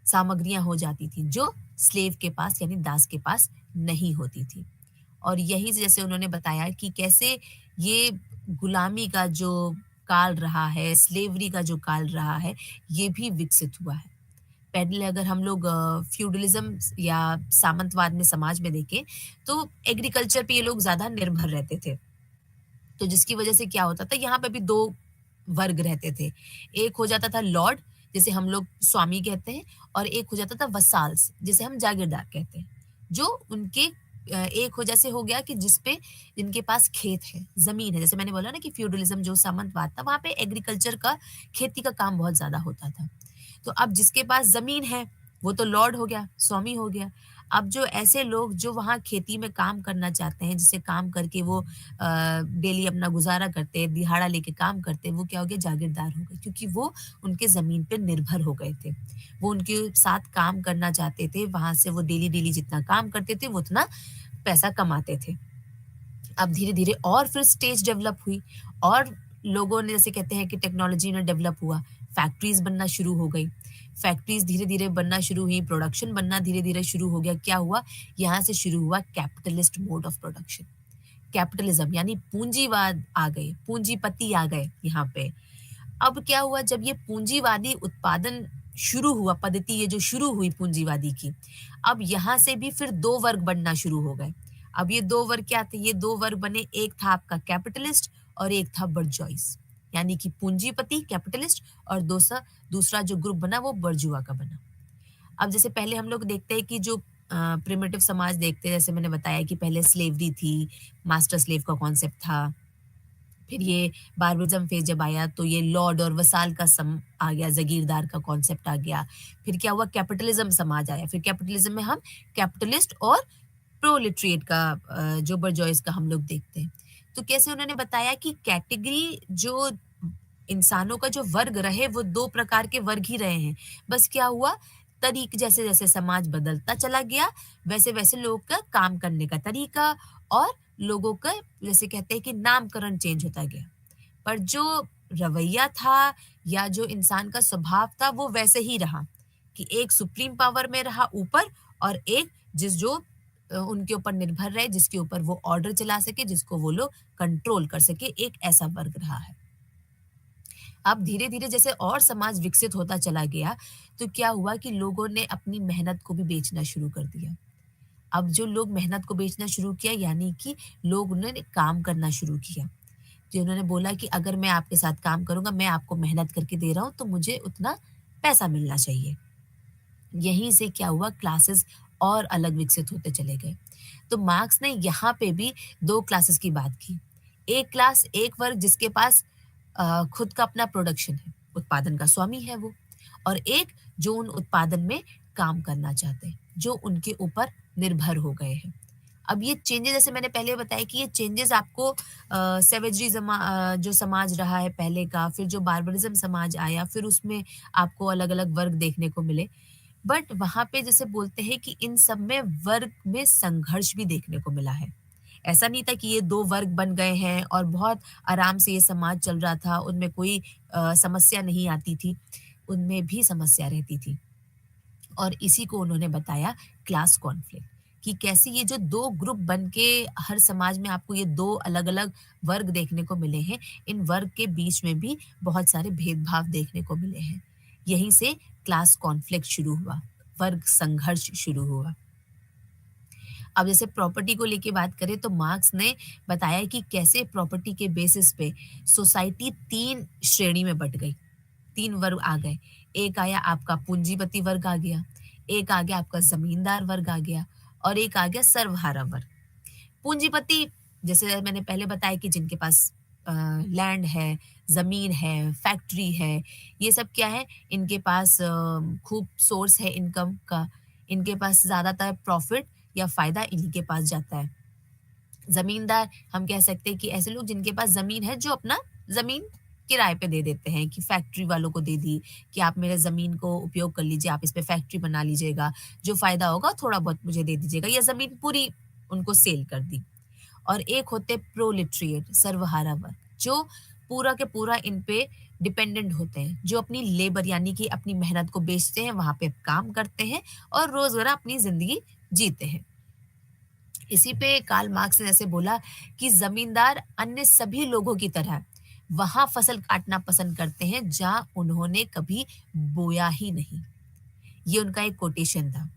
सामग्रियां हो जाती थी, जो स्लेव के पास यानी दास के पास नहीं होती थी। और यही से जैसे उन्होंने बताया कि कैसे ये गुलामी का जो काल रहा है, स्लेवरी का जो काल रहा है, ये भी विकसित हुआ है। पहले अगर हम लोग फ्यूडलिज्म या सामंतवाद में समाज में देखें, तो एग्रीकल्चर पे ये लोग ज़्यादा निर्भर रहते थे। तो जिसकी वजह से क्या होता था, यहाँ पे भी 2 वर्ग रहते थे। एक हो जाता था लॉर्ड, जिसे हम लोग स्वामी कहते हैं, और एक हो जाता था वसाल्स, जिसे हम जागीरदार कहते हैं, जो उनके एक वजह से हो गया कि जिनके पास खेत है, ज़मीन है। जैसे मैंने बोला ना कि फ्यूडलिज़्म जो सामंतवाद था, वहाँ पे एग्रीकल्चर का, खेती का काम बहुत ज़्यादा होता था। तो अब जिसके पास ज़मीन है, वो तो लॉर्ड हो गया, स्वामी हो गया। अब जो ऐसे लोग जो वहाँ खेती में काम करना चाहते हैं, जिससे काम करके वो डेली अपना गुज़ारा करते हैं, दिहाड़ा लेके काम करते हैं, वो क्या हो गए, जागीरदार हो गए, क्योंकि वो उनके ज़मीन पे निर्भर हो गए थे। वो उनके साथ काम करना चाहते थे, वहाँ से वो डेली-डेली जितना काम करते थे, वो उतना पैसा कमाते थे। अब धीरे-धीरे और फिर स्टेज डेवलप हुई, और लोगों ने, जैसे कहते हैं कि टेक्नोलॉजी ने डेवलप हुआ, फैक्ट्रीज़ बनना शुरू हो गई। फैक्ट्रीज़ धीरे-धीरे बनना शुरू हुई, प्रोडक्शन बनना धीरे-धीरे शुरू हो गया। क्या हुआ? यहाँ से शुरू हुआ capitalist mode of production. Capitalism यानी पूंजीवाद आ गए, पूंजीपति आ गए यहाँ पे। अब क्या हुआ, जब ये पूंजीवादी उत्पादन शुरू हुआ, पद्धति ये जो शुरू हुई पूंजीवादी की, अब यहाँ से भी फिर 2 वर्ग बनना शुरू हो गए। अब ये 2 वर्ग क्या थे? ये 2 वर्ग बने, एक था आपका कैपिटलिस्ट और एक था बर्जोइस, यानी कि पूंजीपति कैपिटलिस्ट, और दूसरा दूसरा जो ग्रुप बना वो बर्जुआ का बना। अब जैसे पहले हम लोग देखते हैं कि जो प्रिमिटिव समाज देखते हैं, जैसे मैंने बताया कि पहले स्लेवरी थी, मास्टर स्लेव का कॉन्सेप्ट था। फिर ये बार्बरिज़्म फ़ेज़ जब आया, तो ये लॉर्ड और वसाल का सम आ गया, जागीरदार का कॉन्सेप्ट आ गया। फिर क्या हुआ, कैपिटलिज़्म समाज आया। फिर कैपिटलिज़्म में हम कैपिटलिस्ट और प्रोलेटरिएट का जो बर्जोइस का हम लोग देखते हैं। तो कैसे उन्होंने बताया कि कैटेगरी जो इंसानों का जो वर्ग रहे, वो 2 प्रकार के वर्ग ही रहे हैं। बस क्या हुआ, जैसे-जैसे समाज बदलता चला गया, वैसे-वैसे लोगों का काम करने का तरीका और लोगों का, जैसे कहते हैं कि नामकरण चेंज होता गया। पर जो रवैया था या जो इंसान का स्वभाव था, वो वैसे ही रहा, कि एक सुप्रीम पावर में रहा ऊपर, और एक जो उनके ऊपर निर्भर रहे, जिसके ऊपर वो ऑर्डर चला सके, जिसको वो लोग कंट्रोल कर सके, एक ऐसा वर्ग रहा है। अब धीरे-धीरे जैसे और समाज विकसित होता चला गया, तो क्या हुआ कि लोगों ने अपनी मेहनत को भी बेचना शुरू कर दिया। अब जो लोग मेहनत को बेचना शुरू किया, यानी कि लोग ने काम करना शुरू किया। कि उन्होंने बोला कि अगर मैं आपके साथ काम करूँगा, मैं आपको मेहनत करके दे रहा हूँ, तो मुझे उतना पैसा मिलना चाहिए। यहीं से क्या हुआ, क्लासेस और अलग विकसित होते चले गए। तो मार्क्स ने यहाँ पे भी 2 क्लासेस की बात की। एक क्लास, एक वर्ग जिसके पास खुद का अपना प्रोडक्शन है, उत्पादन का स्वामी है वो, और एक जो उन उत्पादन में काम करना चाहते हैं, जो उनके ऊपर निर्भर हो गए हैं। अब ये चेंजेज़, जैसे मैंने पहले बताया कि ये चेंजेज़ आपको सैवेजरी जो समाज रहा है पहले का, फिर जो बार्बरिज़्म समाज आया, फिर उसमें आपको अलग-अलग वर्ग देखने को मिले। बट वहाँ पे जैसे बोलते हैं कि इन सब में वर्ग में संघर्ष भी देखने को मिला है। ऐसा नहीं था कि ये 2 वर्ग बन गए हैं और बहुत आराम से ये समाज चल रहा था, उनमें कोई समस्या नहीं आती थी, उनमें भी समस्या रहती थी। और इसी को उन्होंने बताया क्लास कॉन्फ्लिक्ट, कि कैसे ये जो 2 ग्रुप बन के हर समाज में आपको ये 2 अलग-अलग वर्ग देखने को मिले हैं, इन वर्ग के बीच में भी बहुत सारे भेदभाव देखने को मिले हैं। यहीं से क्लास कॉन्फ्लिक्ट शुरू हुआ, वर्ग संघर्ष शुरू हुआ। अब जैसे प्रॉपर्टी को लेके बात करें, तो मार्क्स ने बताया कि कैसे प्रॉपर्टी के बेसिस पे सोसाइटी 3 श्रेणी में बँट गई, 3 वर्ग आ गए। एक आया आपका पूंजीपति वर्ग आ गया, एक आ गया आपका ज़मींदार वर्ग आ गया, और एक आ गया सर्वहारा वर्ग। पूंजीपति, जैसे मैंने पहले बताया कि जिनके पास लैंड है, ज़मीन है, फैक्ट्री है, ये सब क्या है, इनके पास खूब सोर्स है इनकम का, इनके पास ज़्यादातर प्रॉफ़िट या फ़ायदा इन्हीं के पास जाता है। ज़मींदार, हम कह सकते हैं कि ऐसे लोग जिनके पास ज़मीन है, जो अपना ज़मीन किराए पे दे देते हैं, कि फैक्ट्री वालों को दे दी, कि आप मेरे ज़मीन को उपयोग कर लीजिए, आप इस पे फैक्ट्री बना लीजिएगा, जो फ़ायदा होगा थोड़ा बहुत मुझे दे दीजिएगा, या ज़मीन पूरी उनको सेल कर दी। और एक होते प्रोलेटरिएट, सर्वहारा वर्ग, जो पूरा के पूरा इन पे डिपेंडेंट होते हैं, जो अपनी लेबर यानी कि अपनी मेहनत को बेचते हैं, वहाँ पे काम करते हैं और रोज़मर्रा अपनी ज़िंदगी जीते हैं। इसी पे कार्ल मार्क्स ने ऐसे बोला कि ज़मींदार अन्य सभी लोगों की तरह वहाँ फसल काटना पसंद करते हैं जहाँ उन्होंने कभी बोया ही नहीं। ये उनका एक कोटेशन था।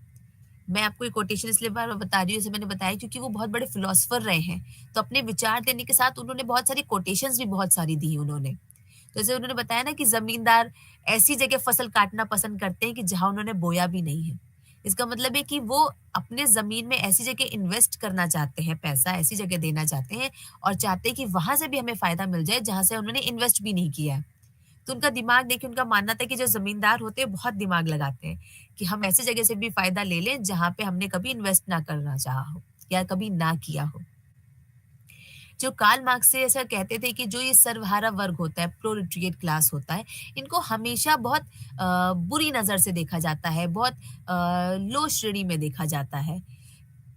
मैं आपको ये कोटेशन इसलिए बार-बार बता रही हूँ, जैसे मैंने बताया, क्योंकि वो बहुत बड़े फिलोसोफर रहे हैं। तो अपने विचार देने के साथ उन्होंने बहुत सारी कोटेशंस भी बहुत सारी दी उन्होंने। तो जैसे उन्होंने बताया ना कि ज़मींदार ऐसी जगह फसल काटना पसंद करते हैं कि जहाँ उन्होंने बोया भी नहीं है। इसका मतलब है कि वो अपने ज़मीन में ऐसी जगह इन्वेस्ट करना चाहते हैं, पैसा ऐसी जगह देना चाहते हैं और चाहते हैं कि वहाँ से भी हमें फ़ायदा मिल जाए जहाँ से उन्होंने इन्वेस्ट भी नहीं किया है। तो उनका दिमाग देखिए उनका मानना था कि जो ज़मींदार होते हैं बहुत दिमाग लगाते हैं कि हम ऐसी जगह से भी फ़ायदा ले लें जहाँ पे हमने कभी इन्वेस्ट ना करना चाहा हो या कभी ना किया हो। जो कार्ल मार्क्स से ऐसा कहते थे कि जो ये सर्वहारा वर्ग होता है, प्रोलेटेरिएट क्लास होता है, इनको हमेशा बहुत बुरी नज़र से देखा जाता है, बहुत लो श्रेणी में देखा जाता है।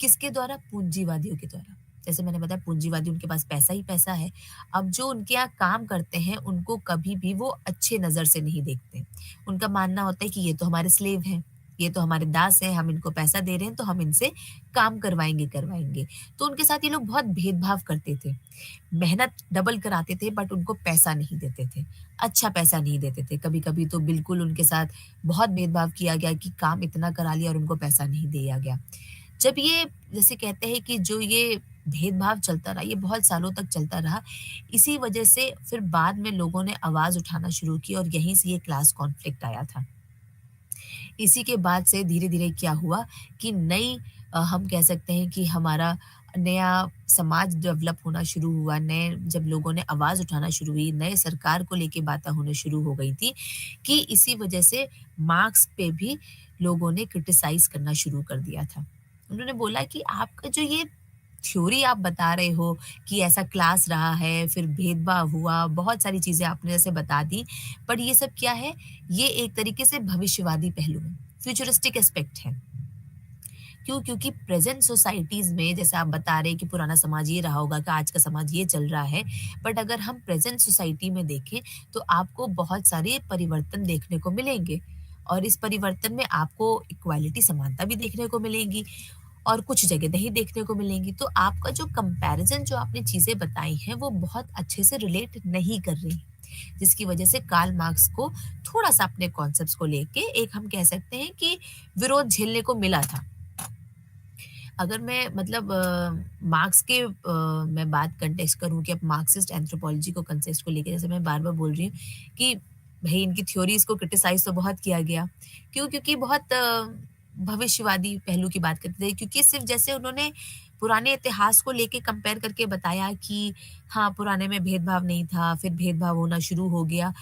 किसके द्वारा? पूंजीवादियों के द्वारा। जैसे मैंने बताया पूंजीवादी उनके पास पैसा ही पैसा है। अब जो उनके यहाँ काम करते हैं, उनको कभी भी वो अच्छे नज़र से नहीं देखते। उनका मानना होता है कि ये तो हमारे स्लेव हैं, ये तो हमारे दास हैं, हम इनको पैसा दे रहे हैं तो हम इनसे काम करवाएँगे करवाएँगे। तो उनके साथ ये लोग बहुत भेदभाव करते थे। मेहनत डबल कराते थे बट उनको पैसा नहीं देते थे। अच्छा पैसा नहीं देते थे। कभी-कभी तो बिल्कुल उनके साथ बहुत भेदभाव किया गया कि काम इतना करा लिया और उनको पैसा नहीं दिया गया। जब ये जैसे कहते हैं कि जो ये भेदभाव चलता रहा, ये बहुत सालों तक चलता रहा। इसी वजह से फिर बाद में लोगों ने आवाज़ उठाना शुरू की और यहीं से ये क्लास कॉन्फ्लिक्ट आया था। इसी के बाद से धीरे-धीरे क्या हुआ कि हम कह सकते हैं कि हमारा नया समाज डेवलप होना शुरू हुआ, नए जब लोगों ने आवाज़ उठाना शुरू हुई, नए सरकार को लेके बातें होना शुरू हो गई थी, कि इसी वजह से मार्क्स पे भी लोगों ने क्रिटिसाइज़ करना शुरू कर दिया था। उन्होंने बोला कि आपका जो ये थ्योरी आप बता रहे हो कि ऐसा क्लास रहा है, फिर भेदभाव हुआ, बहुत सारी चीज़ें आपने जैसे बता दी, बट ये सब क्या है? ये एक तरीके से भविष्यवादी पहलू है, फ्यूचरिस्टिक एस्पेक्ट है। क्यों? क्योंकि प्रेज़ेंट सोसाइटीज़ में जैसे आप बता रहे हैं कि पुराना समाज ये रहा होगा कि आज का समाज ये चल रहा है, बट अगर हम प्रेज़ेंट सोसाइटी में देखें, तो आपको बहुत सारे परिवर्तन देखने को मिलेंगे और इस परिवर्तन में आपको इक्वालिटी समानता भी देखने को मिलेगी और कुछ जगह नहीं देखने को मिलेंगी। तो आपका जो कंपैरिज़न जो आपने चीज़ें बताई हैं, वो बहुत अच्छे से रिलेट नहीं कर रही। जिसकी वजह से कार्ल मार्क्स को थोड़ा-सा अपने कॉन्सेप्ट्स को लेके एक हम कह सकते हैं कि विरोध झेलने को मिला था। अगर मैं मतलब मार्क्स के मैं बात कॉन्टेक्स्ट करूँ कि अब मार्क्सिस्ट एंथ्रोपोलॉजी को कॉन्सेप्ट को लेके जैसे मैं बार-बार बोल रही हूँ कि भई इनकी थ्योरीज़ को क्रिटिसाइज़ तो बहुत किया गया। क्यों? क्योंकि बहुत भविष्यवादी पहलू की बात करते थे क्योंकि सिर्फ़ जैसे उन्होंने पुराने इतिहास को लेके कंपेयर करके बताया कि हाँ, पुराने में भेदभाव नहीं था, फिर भेदभाव होना शुरू हो गया।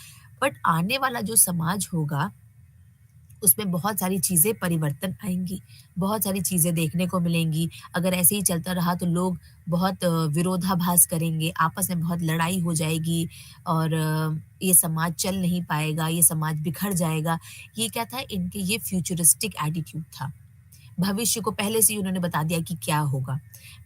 बट आने वाला जो समाज होगा उसमें बहुत सारी चीज़ें परिवर्तन आएँगी, बहुत सारी चीज़ें देखने को मिलेंगी। अगर ऐसे ही चलता रहा तो लोग बहुत विरोधाभास करेंगे, आपस में बहुत लड़ाई हो जाएगी और ये समाज चल नहीं पाएगा, ये समाज बिखर जाएगा। ये क्या था इनके ये फ्यूचरिस्टिक एटीट्यूड था। भविष्य को पहले से ही उन्होंने बता दिया कि क्या होगा,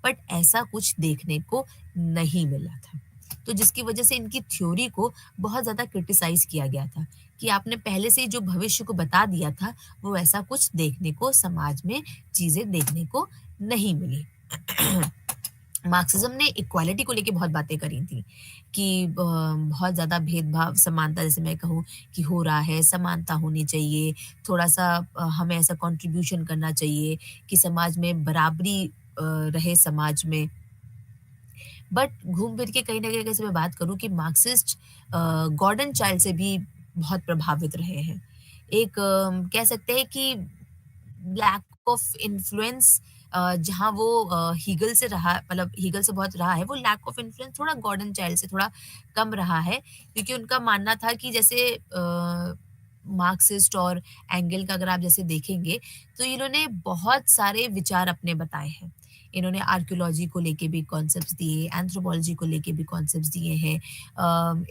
बट ऐसा कुछ देखने को नहीं मिला था। तो जिसकी वजह से इनकी थ्योरी को बहुत ज़्यादा क्रिटिसाइज़ किया गया था कि आपने पहले से ही जो भविष्य को बता दिया था, वो ऐसा कुछ देखने को समाज में चीज़ें देखने को नहीं मिली। मार्क्सिज्म ने इक्वालिटी को लेके बहुत बातें करी थी कि बहुत ज़्यादा भेदभाव समानता जैसे मैं कहूँ कि हो रहा है, समानता होनी चाहिए, थोड़ा-सा हमें ऐसा कंट्रीब्यूशन करना चाहिए कि समाज में बराबरी रहे समाज में। बट घूम फिर के कहीं न कहीं अगर मैं बात करूँ कि मार्क्सिस्ट गॉर्डन चाइल्ड से भी बहुत प्रभावित रहे हैं। एक कह सकते हैं कि लैक ऑफ इन्फ्लुएंस जहाँ वो हीगल से रहा मतलब हीगल से बहुत रहा है, वो लैक ऑफ इन्फ्लुएंस थोड़ा गॉर्डन चाइल्ड से थोड़ा कम रहा है, क्योंकि उनका मानना था कि जैसे मार्क्सिस्ट और एंगल का अगर आप जैसे देखेंगे, तो इन्होंने बहुत सारे विचार अपने बताए हैं। इन्होंने आर्कियोलॉजी को लेके भी कॉन्सेप्ट्स दिए, एंथ्रोपोलॉजी को लेके भी कॉन्सेप्ट्स दिए हैं,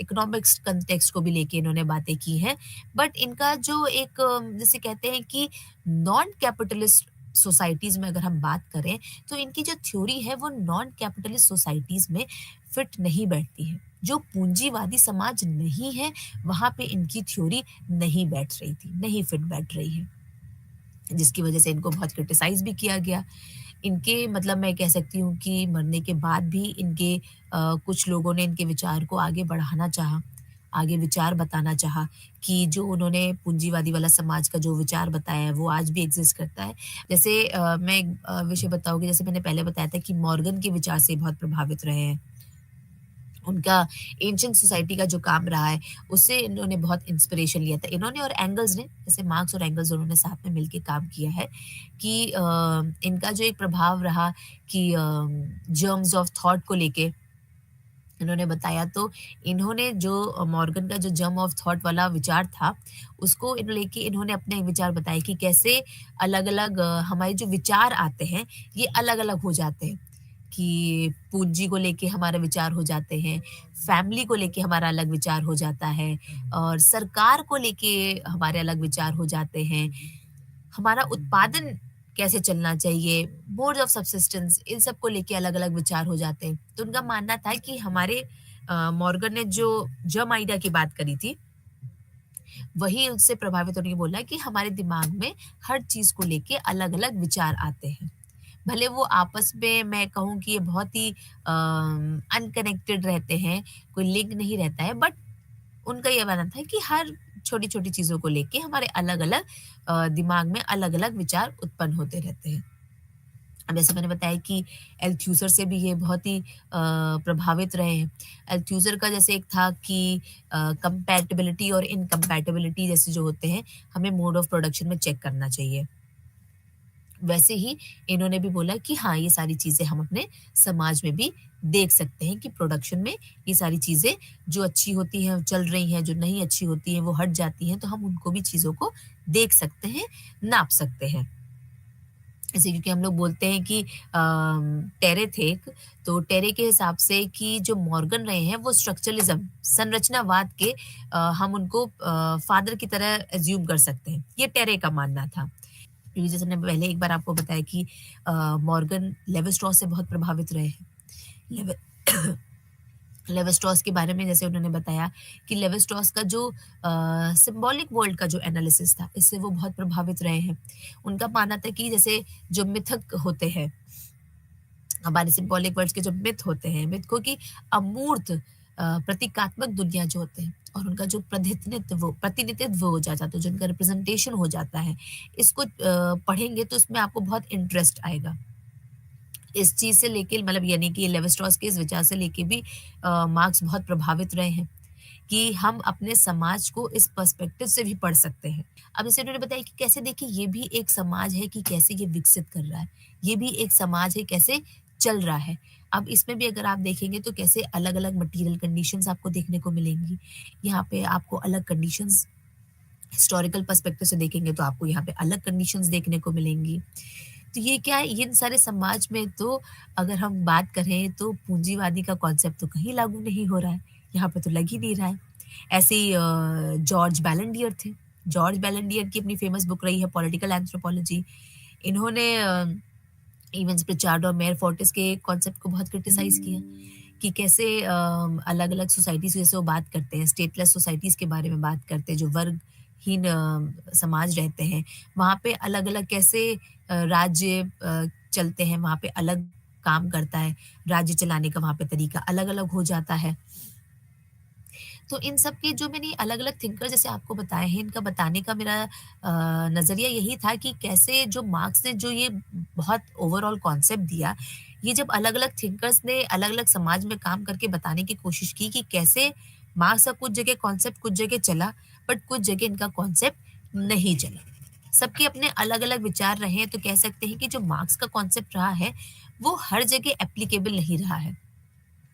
इकोनॉमिक्स कॉन्टेक्स्ट को भी लेके इन्होंने बातें की हैं। बट इनका जो एक जिसे कहते हैं कि नॉन कैपिटलिस्ट सोसाइटीज़ में अगर हम बात करें, तो इनकी जो थ्योरी है वो नॉन कैपिटलिस्ट सोसाइटीज़ में फिट नहीं बैठती है। जो पूंजीवादी समाज नहीं है, वहाँ पे इनकी थ्योरी नहीं बैठ रही थी, नहीं फिट बैठ रही है। जिसकी वजह से इनको बहुत क्रिटिसाइज़ भी किया गया। इनके मतलब मैं कह सकती हूँ कि मरने के बाद भी इनके कुछ लोगों ने इनके विचार को आगे बढ़ाना चाहा, आगे विचार बताना चाहा कि जो उन्होंने पूंजीवादी वाला समाज का जो विचार बताया है, वो आज भी एग्ज़िस्ट करता है। जैसे मैं एक विषय बताऊँगी, जैसे मैंने पहले बताया था कि मॉर्गन के विचार से बहुत प्रभावित रहे हैं। उनका एंशिएंट सोसाइटी का जो काम रहा है, उससे इन्होंने बहुत इंस्पिरेशन लिया था। इन्होंने और एंगल्स ने, जैसे मार्क्स और एंगल्स दोनों ने साथ में मिलके काम किया है कि इनका जो एक प्रभाव रहा कि जर्म्स ऑफ थॉट को लेके इन्होंने बताया, तो इन्होंने जो मॉर्गन का जो जर्म ऑफ थॉट वाला विचार था, उसको इन लेके इन्होंने अपने विचार बताए कि कैसे अलग-अलग हमारे जो विचार आते हैं, ये अलग-अलग हो जाते हैं। कि पूंजी को लेके हमारे विचार हो जाते हैं, फैमिली को लेके हमारा अलग विचार हो जाता है और सरकार को लेके हमारे अलग विचार हो जाते हैं। हमारा उत्पादन कैसे चलना चाहिए, मोड्स ऑफ सब्सिस्टेंस, इन सब को लेके अलग-अलग विचार हो जाते हैं। तो उनका मानना था कि हमारे मॉर्गन ने जो जर्म आइडिया की बात करी थी, वही उससे प्रभावित होने बोला कि हमारे दिमाग में हर चीज़ को लेके अलग-अलग विचार आते हैं। भले वो आपस में मैं कहूँ कि ये बहुत ही अनकनेक्टेड रहते हैं, कोई लिंक नहीं रहता है, बट उनका ये मानना था कि हर छोटी-छोटी चीज़ों को लेके हमारे अलग-अलग दिमाग में अलग-अलग विचार उत्पन्न होते रहते हैं। अब जैसे मैंने बताया कि एल्थ्यूसर से भी ये बहुत ही प्रभावित रहे हैं। एल्थ्यूसर का जैसे एक था कि कंपैटिबिलिटी और इनकम्पैटिबिलिटी जैसे जो होते हैं, हमें मोड ऑफ प्रोडक्शन में चेक करना चाहिए। वैसे ही इन्होंने भी बोला कि हाँ, ये सारी चीज़ें हम अपने समाज में भी देख सकते हैं कि प्रोडक्शन में ये सारी चीज़ें जो अच्छी होती हैं, चल रही हैं, जो नहीं अच्छी होती हैं, वो हट जाती हैं, तो हम उनको भी चीज़ों को देख सकते हैं, नाप सकते हैं। जैसे क्योंकि हम लोग बोलते हैं कि टेरे थे एक, तो टेरे के हिसाब से कि जो मॉर्गन रहे हैं, वो स्ट्रक्चरलिज़्म, संरचनावाद के हम उनको फादर की तरह अज़्यूम कर सकते हैं। ये टेरे का मानना था। क्योंकि जैसे मैंने पहले एक बार आपको बताया कि मॉर्गन लेवी-स्ट्रॉस से बहुत प्रभावित रहे हैं। लेव लेवी-स्ट्रॉस के बारे में जैसे उन्होंने बताया कि लेवी-स्ट्रॉस का जो सिंबॉलिक वर्ल्ड का जो एनालिसिस था, इससे वो बहुत प्रभावित रहे हैं। उनका मानना था कि जैसे जो मिथक होते हैं, हमारे सिंबॉलिक वर्ड्स के जो मिथ होते हैं, मिथ को कि अमूर्त प्रतीकात्मक दुनिया जो होते हैं और उनका जो प्रतिनिधित्व हो जाता है, तो जिनका रिप्रेजेंटेशन हो जाता है, इसको पढ़ेंगे तो इसमें आपको बहुत इंटरेस्ट आएगा। इस चीज़ से लेके मतलब यानी कि लेवी-स्ट्रॉस के इस विचार से लेके भी मार्क्स बहुत प्रभावित रहे हैं कि हम अपने समाज को इस पर्सपेक्टिव से भी पढ़ सकते हैं। अब जैसे उन्होंने बताया कि कैसे देखिए ये भी एक समाज है कि कैसे ये विकसित कर रहा है। ये भी एक समाज है कैसे चल रहा है। अब इसमें भी अगर आप देखेंगे तो कैसे अलग-अलग मटीरियल कंडीशंस आपको देखने को मिलेंगी। यहाँ पे आपको अलग कंडीशंस हिस्टोरिकल पर्सपेक्टिव से देखेंगे तो आपको यहाँ पे अलग कंडीशंस देखने को मिलेंगी। तो ये क्या है, इन सारे समाज में तो अगर हम बात करें तो पूंजीवादी का कॉन्सेप्ट तो कहीं लागू नहीं हो रहा है, यहाँ पे तो लग ही नहीं रहा है। ऐसे ही जॉर्ज बैलेंडियर थे। जॉर्ज बैलेंडियर की अपनी फेमस बुक रही है पॉलिटिकल एंथ्रोपोलॉजी। इन्होंने इवेंस प्रिचार्ड और मेयर फोर्टिस के कॉन्सेप्ट को बहुत क्रिटिसाइज़ किया कि कैसे अलग-अलग सोसाइटीज़ जैसे वो बात करते हैं, स्टेटलेस सोसाइटीज़ के बारे में बात करते हैं, जो वर्गहीन समाज रहते हैं, वहाँ पे अलग-अलग कैसे राज्य चलते हैं, वहाँ पे अलग काम करता है, राज्य चलाने का वहाँ पे तरीका अलग-अलग हो जाता है। तो इन सब के जो मैंने अलग-अलग थिंकर जैसे आपको बताए हैं, इनका बताने का मेरा नज़रिया यही था कि कैसे जो मार्क्स ने जो ये बहुत ओवरऑल कॉन्सेप्ट दिया, ये जब अलग-अलग थिंकर्स ने अलग-अलग समाज में काम करके बताने की कोशिश की कि कैसे मार्क्स का कुछ जगह कॉन्सेप्ट कुछ जगह चला, बट कुछ जगह इनका कॉन्सेप्ट नहीं चला। सबके अपने अलग-अलग विचार रहे हैं, तो कह सकते हैं कि जो मार्क्स का कॉन्सेप्ट रहा है, वो हर जगह एप्लीकेबल नहीं रहा है।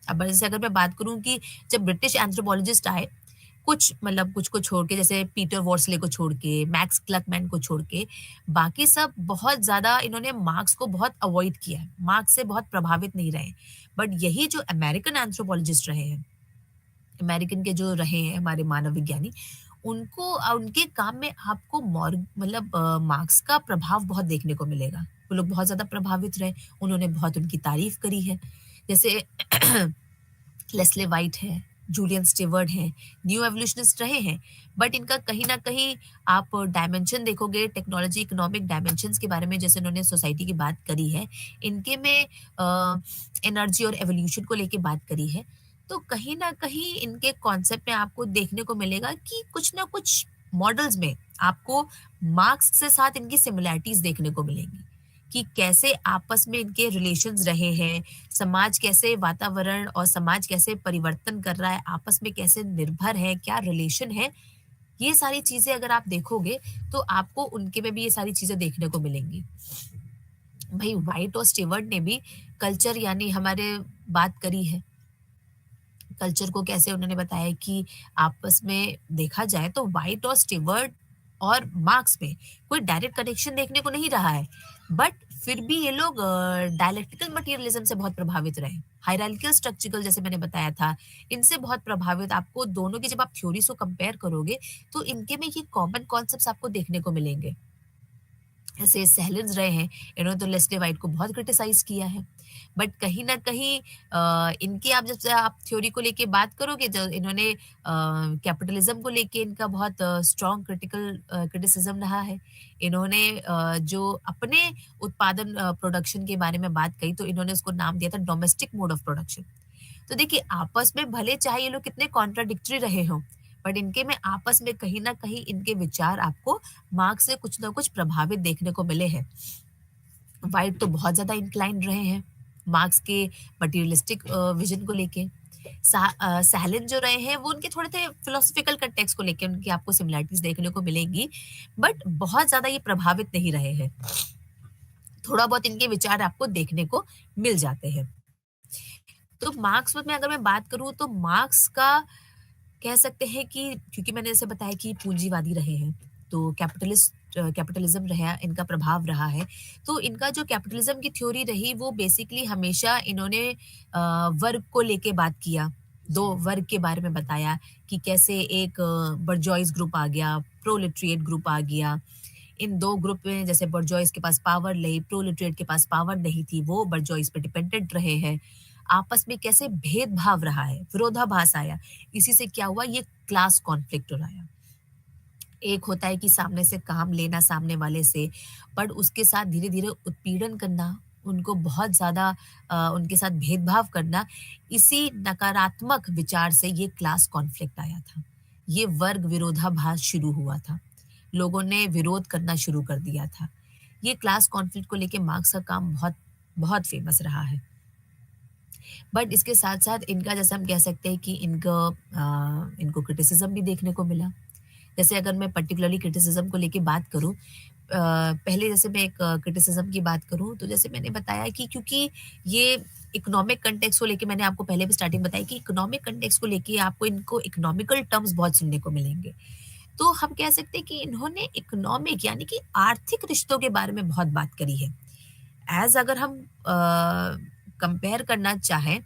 अब जैसे अगर मैं बात करूँ कि जब ब्रिटिश एंथ्रोपोलॉजिस्ट आए, कुछ मतलब कुछ को छोड़ के जैसे पीटर वॉर्सले को छोड़ के, मैक्स क्लकमैन को छोड़ के, बाकी सब बहुत ज़्यादा इन्होंने मार्क्स को बहुत अवॉइड किया है, मार्क्स से बहुत प्रभावित नहीं रहे। बट यही जो अमेरिकन एंथ्रोपोलॉजिस्ट रहे हैं, अमेरिकन के जो रहे हैं हमारे मानव विज्ञानी, उनको उनके काम में आपको मतलब मार्क्स का प्रभाव बहुत देखने को मिलेगा। वो लोग बहुत ज़्यादा प्रभावित रहे, उन्होंने बहुत उनकी तारीफ़ करी है। जैसे लेस्ले वाइट है, जूलियन स्टीवर्ट हैं, न्यू एवोल्यूशनिस्ट रहे हैं, बट इनका कहीं न कहीं आप डायमेंशन देखोगे टेक्नोलॉजी इकोनॉमिक डायमेंशंस के बारे में जैसे उन्होंने सोसाइटी की बात करी है, इनके में एनर्जी और एवोल्यूशन को लेके बात करी है, तो कहीं न कहीं इनके कॉन्सेप्ट में आपको देखने को मिलेगा कि कुछ न कुछ मॉडल्स में आपको मार्क्स के साथ इनकी सिमिलैरिटीज़ देखने को मिलेंगी, कि कैसे आपस में इनके रिलेशंस रहे हैं, समाज कैसे वातावरण और समाज कैसे परिवर्तन कर रहा है, आपस में कैसे निर्भर है, क्या रिलेशन है, ये सारी चीज़ें अगर आप देखोगे, तो आपको उनके में भी ये सारी चीज़ें देखने को मिलेंगी। भई व्हाइट और स्टीवर्ट ने भी कल्चर यानी हमारे बात करी है। कल्चर को कैसे उन्होंने बताया कि आपस में देखा जाए तो व्हाइट और स्टीवर्ट और मार्क्स में कोई डायरेक्ट कनेक्शन देखने को नहीं रहा है। बट फिर भी ये लोग डायलेक्टिकल मटेरियलिज्म से बहुत प्रभावित रहे। हायरार्किकल स्ट्रक्चरल जैसे मैंने बताया था, इनसे बहुत प्रभावित आपको दोनों की जब आप थ्योरीज़ को कंपेयर करोगे, तो इनके में ये कॉमन कॉन्सेप्ट्स आपको देखने को मिलेंगे। ऐसे सेहलन्स रहे हैं, इन्होंने तो लेस्ले वाइट को बहुत क्रिटिसाइज़ किया है। बट कहीं न कहीं इनकी आप जब से आप थ्योरी को लेके बात करोगे जो इन्होंने कैपिटलिज़्म को लेके इनका बहुत स्ट्रॉन्ग क्रिटिसिज़्म रहा है। इन्होंने जो अपने उत्पादन प्रोडक्शन के बारे में बात कही तो इन्होंने उसको नाम दिया था डोमेस्टिक मोड ऑफ प्रोडक्शन। तो देखिए आपस में भले चाहे ये लोग कितने कॉन्ट्राडिक्टरी रहे हों, बट इनके में आपस में कहीं न कहीं इनके विचार आपको मार्क्स से कुछ न कुछ प्रभावित देखने को मिले हैं। व्हाइट तो बहुत ज़्यादा इंक्लाइंड रहे हैं, मार्क्स के मटेरियलिस्टिक विज़न को लेके। सैलिन जो रहे हैं वो उनके थोड़े-से फिलॉसॉफिकल कॉन्टेक्स्ट को लेके उनकी आपको सिमिलैरिटीज़ देखने को मिलेंगी, बट बहुत ज़्यादा ये प्रभावित नहीं रहे हैं। थोड़ा बहुत इनके विचार आपको देखने को मिल जाते हैं। तो मार्क्स में अगर मैं बात करूँ तो मार्क्स का कह सकते हैं कि क्योंकि मैंने जैसे बताया कि पूंजीवादी रहे हैं, तो कैपिटलिज्म रहा इनका प्रभाव रहा है। तो इनका जो कैपिटलिज्म की थ्योरी रही वो बेसिकली हमेशा इन्होंने वर्ग को लेके बात किया। 2 वर्ग के बारे में बताया कि कैसे एक बर्जोइस ग्रुप आ गया, प्रोलेटरिएट ग्रुप आ गया। इन 2 ग्रुप में जैसे बर्जोइस के पास पावर नहीं, प्रोलेटरिएट के पास पावर नहीं थी, वो बर्जोइस पे डिपेंडेंट रहे हैं। आपस में कैसे भेदभाव रहा है, विरोधाभास आया। इसी से क्या हुआ ये क्लास कॉन्फ्लिक्ट आया। एक होता है कि सामने से काम लेना सामने वाले से, बट उसके साथ धीरे-धीरे उत्पीड़न करना, उनको बहुत ज़्यादा उनके साथ भेदभाव करना, इसी नकारात्मक विचार से ये क्लास कॉन्फ्लिक्ट आया था। ये वर्ग विरोधाभास शुरू हुआ था। लोगों ने विरोध करना शुरू कर दिया था। ये क्लास कॉन्फ्लिक्ट को लेके मार्क्स का काम बहुत, बहुत फेमस रहा है। बट इसके साथ-साथ इनका जैसे हम कह सकते हैं कि इनको क्रिटिसिज़्म भी देखने को मिला। जैसे अगर मैं पर्टिकुलरली क्रिटिसिज़्म को लेके बात करूँ पहले जैसे मैं एक क्रिटिसिज़्म की बात करूँ तो जैसे मैंने बताया कि क्योंकि ये इकोनॉमिक कॉन्टेक्स्ट को लेके मैंने आपको पहले भी स्टार्टिंग बताई कि इकोनॉमिक कॉन्टेक्स्ट को लेके आपको इनको इकोनॉमिकल टर्म्स बहुत सुनने को मिलेंगे। तो हम कह सकते हैं कि इन्होंने इकोनॉमिक यानी कि आर्थिक रिश्तों के बारे में बहुत बात करी है। ऐज़ अगर हम कंपेयर करना चाहें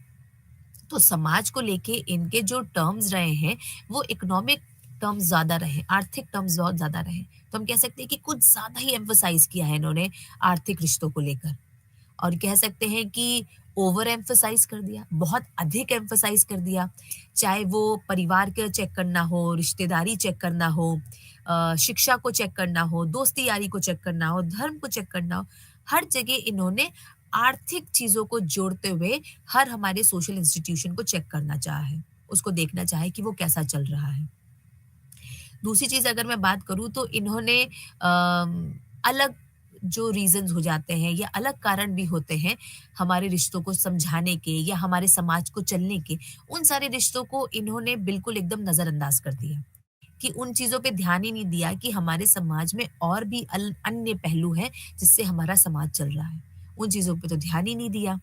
तो समाज को लेके इनके जो टर्म्स रहे हैं वो इकोनॉमिक टर्म्स ज़्यादा रहे, आर्थिक टर्म्स बहुत ज़्यादा रहे। तो हम कह सकते हैं कि कुछ ज़्यादा ही एम्फसाइज़ किया है इन्होंने आर्थिक रिश्तों को लेकर और कह सकते हैं कि ओवर एम्फसाइज़ कर दिया, बहुत अधिक एम्फसाइज़ कर दिया। चाहे वो परिवार के चेक करना हो, रिश्तेदारी चेक करना हो शिक्षा को चेक करना हो, दोस्ती यारी को चेक करना हो, धर्म को चेक करना हो, हर जगह इन्होंने आर्थिक चीज़ों को जोड़ते हुए हर हमारे सोशल इंस्टीट्यूशन को चेक करना चाहा है, उसको देखना चाहा है कि वो कैसा चल रहा है। दूसरी चीज़ अगर मैं बात करूँ तो इन्होंने अलग जो रीज़न्स हो जाते हैं या अलग कारण भी होते हैं हमारे रिश्तों को समझाने के या हमारे समाज को चलने के, उन सारे रिश्तों को इन्होंने बिल्कुल एकदम नज़रअंदाज कर दिया। कि उन चीज़ों पे ध्यान ही नहीं दिया कि हमारे समाज में और भी अन्य पहलू हैं जिससे हमारा समाज चल रहा है। उन चीज़ों पे तो ध्यान ही नहीं दिया।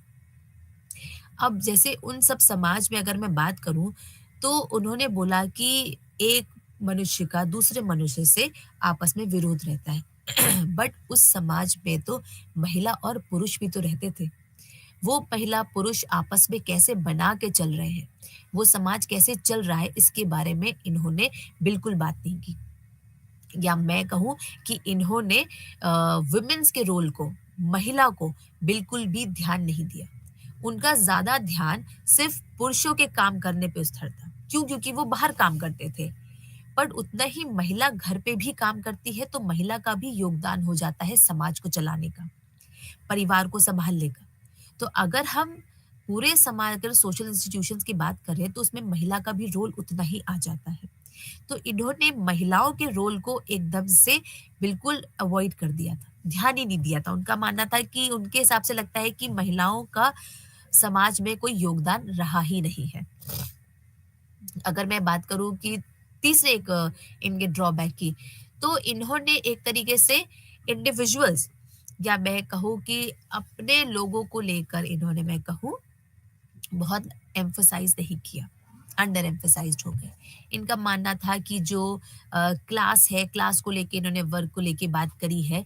अब जैसे उन सब समाज में अगर मैं बात करूँ, तो उन्होंने बोला कि एक मनुष्य का दूसरे मनुष्य से आपस में विरोध रहता है। बट उस समाज में तो महिला और पुरुष भी तो रहते थे। वो महिला पुरुष आपस में कैसे बना के चल रहे हैं, वो समाज कैसे चल रहा है इसके बारे में इन्होंने बिल्कुल बात नहीं की। या मैं कहूँ कि इन्होंने वुमेन्स के रोल को, महिला को बिल्कुल भी ध्यान नहीं दिया। उनका ज़्यादा ध्यान सिर्फ़ पुरुषों के काम करने पे स्थिर था। क्यों? क्योंकि वो बाहर काम करते थे। पर उतना ही महिला घर पे भी काम करती है, तो महिला का भी योगदान हो जाता है समाज को चलाने का, परिवार को सँभालने का। तो अगर हम पूरे समाज अगर सोशल इंस्टीट्यूशंस की बात करें, तो उसमें महिला का भी रोल उतना ही आ जाता है। तो इन्होंने महिलाओं के रोल को एकदम से बिल्कुल अवॉइड कर दिया था। ध्यान ही नहीं दिया था। उनका मानना था कि उनके हिसाब से लगता है कि महिलाओं का समाज में कोई योगदान रहा ही नहीं है। अगर मैं बात करूँ कि तीसरे एक इनके ड्रॉबैक की, तो इन्होंने एक तरीके से इंडिविजुअल्स या मैं कहूँ कि अपने लोगों को लेकर इन्होंने मैं कहूँ बहुत एम्फसाइज़ नहीं किया, अंडर एम्फसाइज़्ड हो गए। इनका मानना था कि जो क्लास है, क्लास को लेके इन्होंने वर्ग को लेके बात करी है,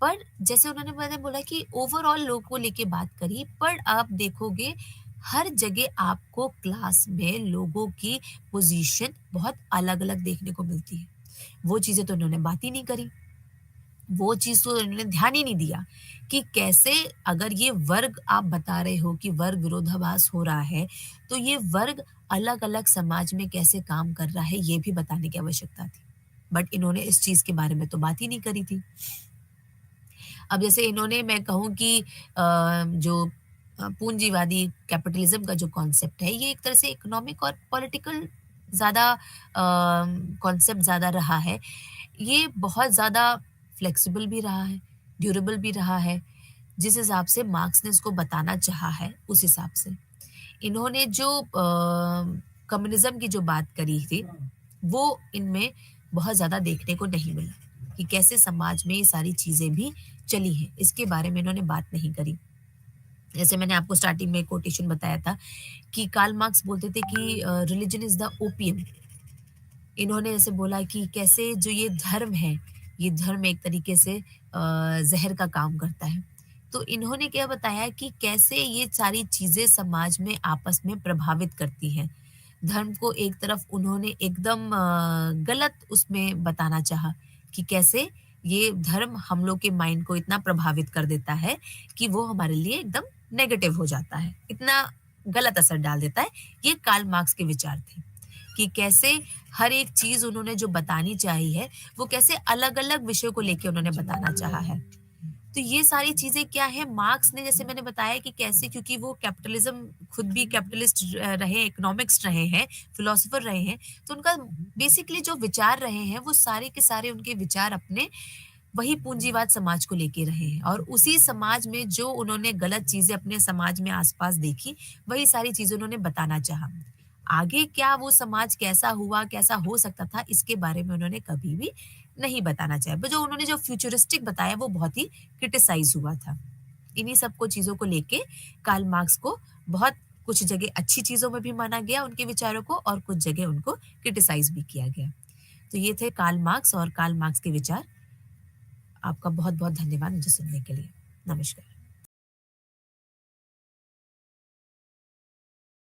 पर जैसे उन्होंने मैंने बोला कि ओवरऑल लोग को लेके बात करी, पर आप देखोगे हर जगह आपको क्लास में लोगों की पोज़ीशन बहुत अलग-अलग देखने को मिलती है। वो चीज़ें तो उन्होंने बात ही नहीं करी। वो चीज़ तो इन्होंने ध्यान ही नहीं दिया कि कैसे अगर ये वर्ग आप बता रहे हो कि वर्ग विरोधाभास हो रहा है, तो ये वर्ग अलग-अलग समाज में कैसे काम कर रहा है, ये भी बताने की आवश्यकता थी। बट इन्होंने इस चीज़ के बारे में तो बात ही नहीं करी थी। अब जैसे इन्होंने मैं कहूँ कि जो पूंजीवादी कैपिटलिज़्म का जो कॉन्सेप्ट है, ये एक तरह से इकोनॉमिक और पॉलिटिकल ज़्यादा कॉन्सेप्ट ज़्यादा रहा है। ये बहुत ज़्यादा फ्लेक्सिबल भी रहा है, ड्यूरेबल भी रहा है, जिस हिसाब से मार्क्स ने इसको बताना चाहा है, उस हिसाब से। इन्होंने जो कम्युनिज़्म की जो बात करी थी, वो इनमें बहुत ज़्यादा देखने को नहीं मिला कि कैसे समाज में ये सारी चीज़ें भी चली हैं, इसके बारे में इन्होंने बात नहीं करी। जैसे मैंने आपको स्टार्टिंग में कोटेशन बताया था कि कार्ल मार्क्स बोलते थे कि रिलिजन इज़ द ओपियम। इन्होंने ऐसे बोला कि कैसे जो ये धर्म है, ये धर्म एक तरीके से ज़हर का काम करता है। तो इन्होंने क्या बताया कि कैसे ये सारी चीज़ें समाज में आपस में प्रभावित करती हैं। धर्म को एक तरफ उन्होंने एकदम गलत उसमें बताना चाहा कि कैसे ये धर्म हम लोग के माइंड को इतना प्रभावित कर देता है कि वो हमारे लिए एकदम नेगेटिव हो जाता है, इतना गलत असर डाल देता है। ये कार्ल मार्क्स के विचार थे। कि कैसे हर एक चीज़ उन्होंने जो बतानी चाही है, वो कैसे अलग-अलग विषयों को लेके उन्होंने बताना चाहा है। तो ये सारी चीज़ें क्या है मार्क्स ने जैसे मैंने बताया कि कैसे क्योंकि वो कैपिटलिज़्म खुद भी कैपिटलिस्ट रहे, इकोनॉमिक्स रहे हैं, फिलॉसफर रहे हैं, तो उनका बेसिकली जो विचार रहे हैं, वो सारे के सारे उनके विचार अपने वही पूंजीवाद समाज को लेके रहे हैं और उसी समाज में जो उन्होंने गलत चीज़ें अपने समाज में आस-पास देखी, वही सारी चीज़ें उन्होंने बताना चाहा। आगे क्या वो समाज कैसा हुआ, कैसा हो सकता था, इसके बारे में उन्होंने कभी भी नहीं बताना चाहा। ब जो उन्होंने जो फ्यूचरिस्टिक बताया, वो बहुत ही क्रिटिसाइज़ हुआ था। इन्हीं सब को चीज़ों को लेके कार्ल मार्क्स को बहुत कुछ जगह अच्छी चीज़ों में भी माना गया उनके विचारों को और कुछ जगह उनको क्रिटिसाइज़ भी किया गया। तो ये थे कार्ल मार्क्स और कार्ल मार्क्स के विचार। आपका बहुत-बहुत धन्यवाद मुझे सुनने के लिए। नमस्कार।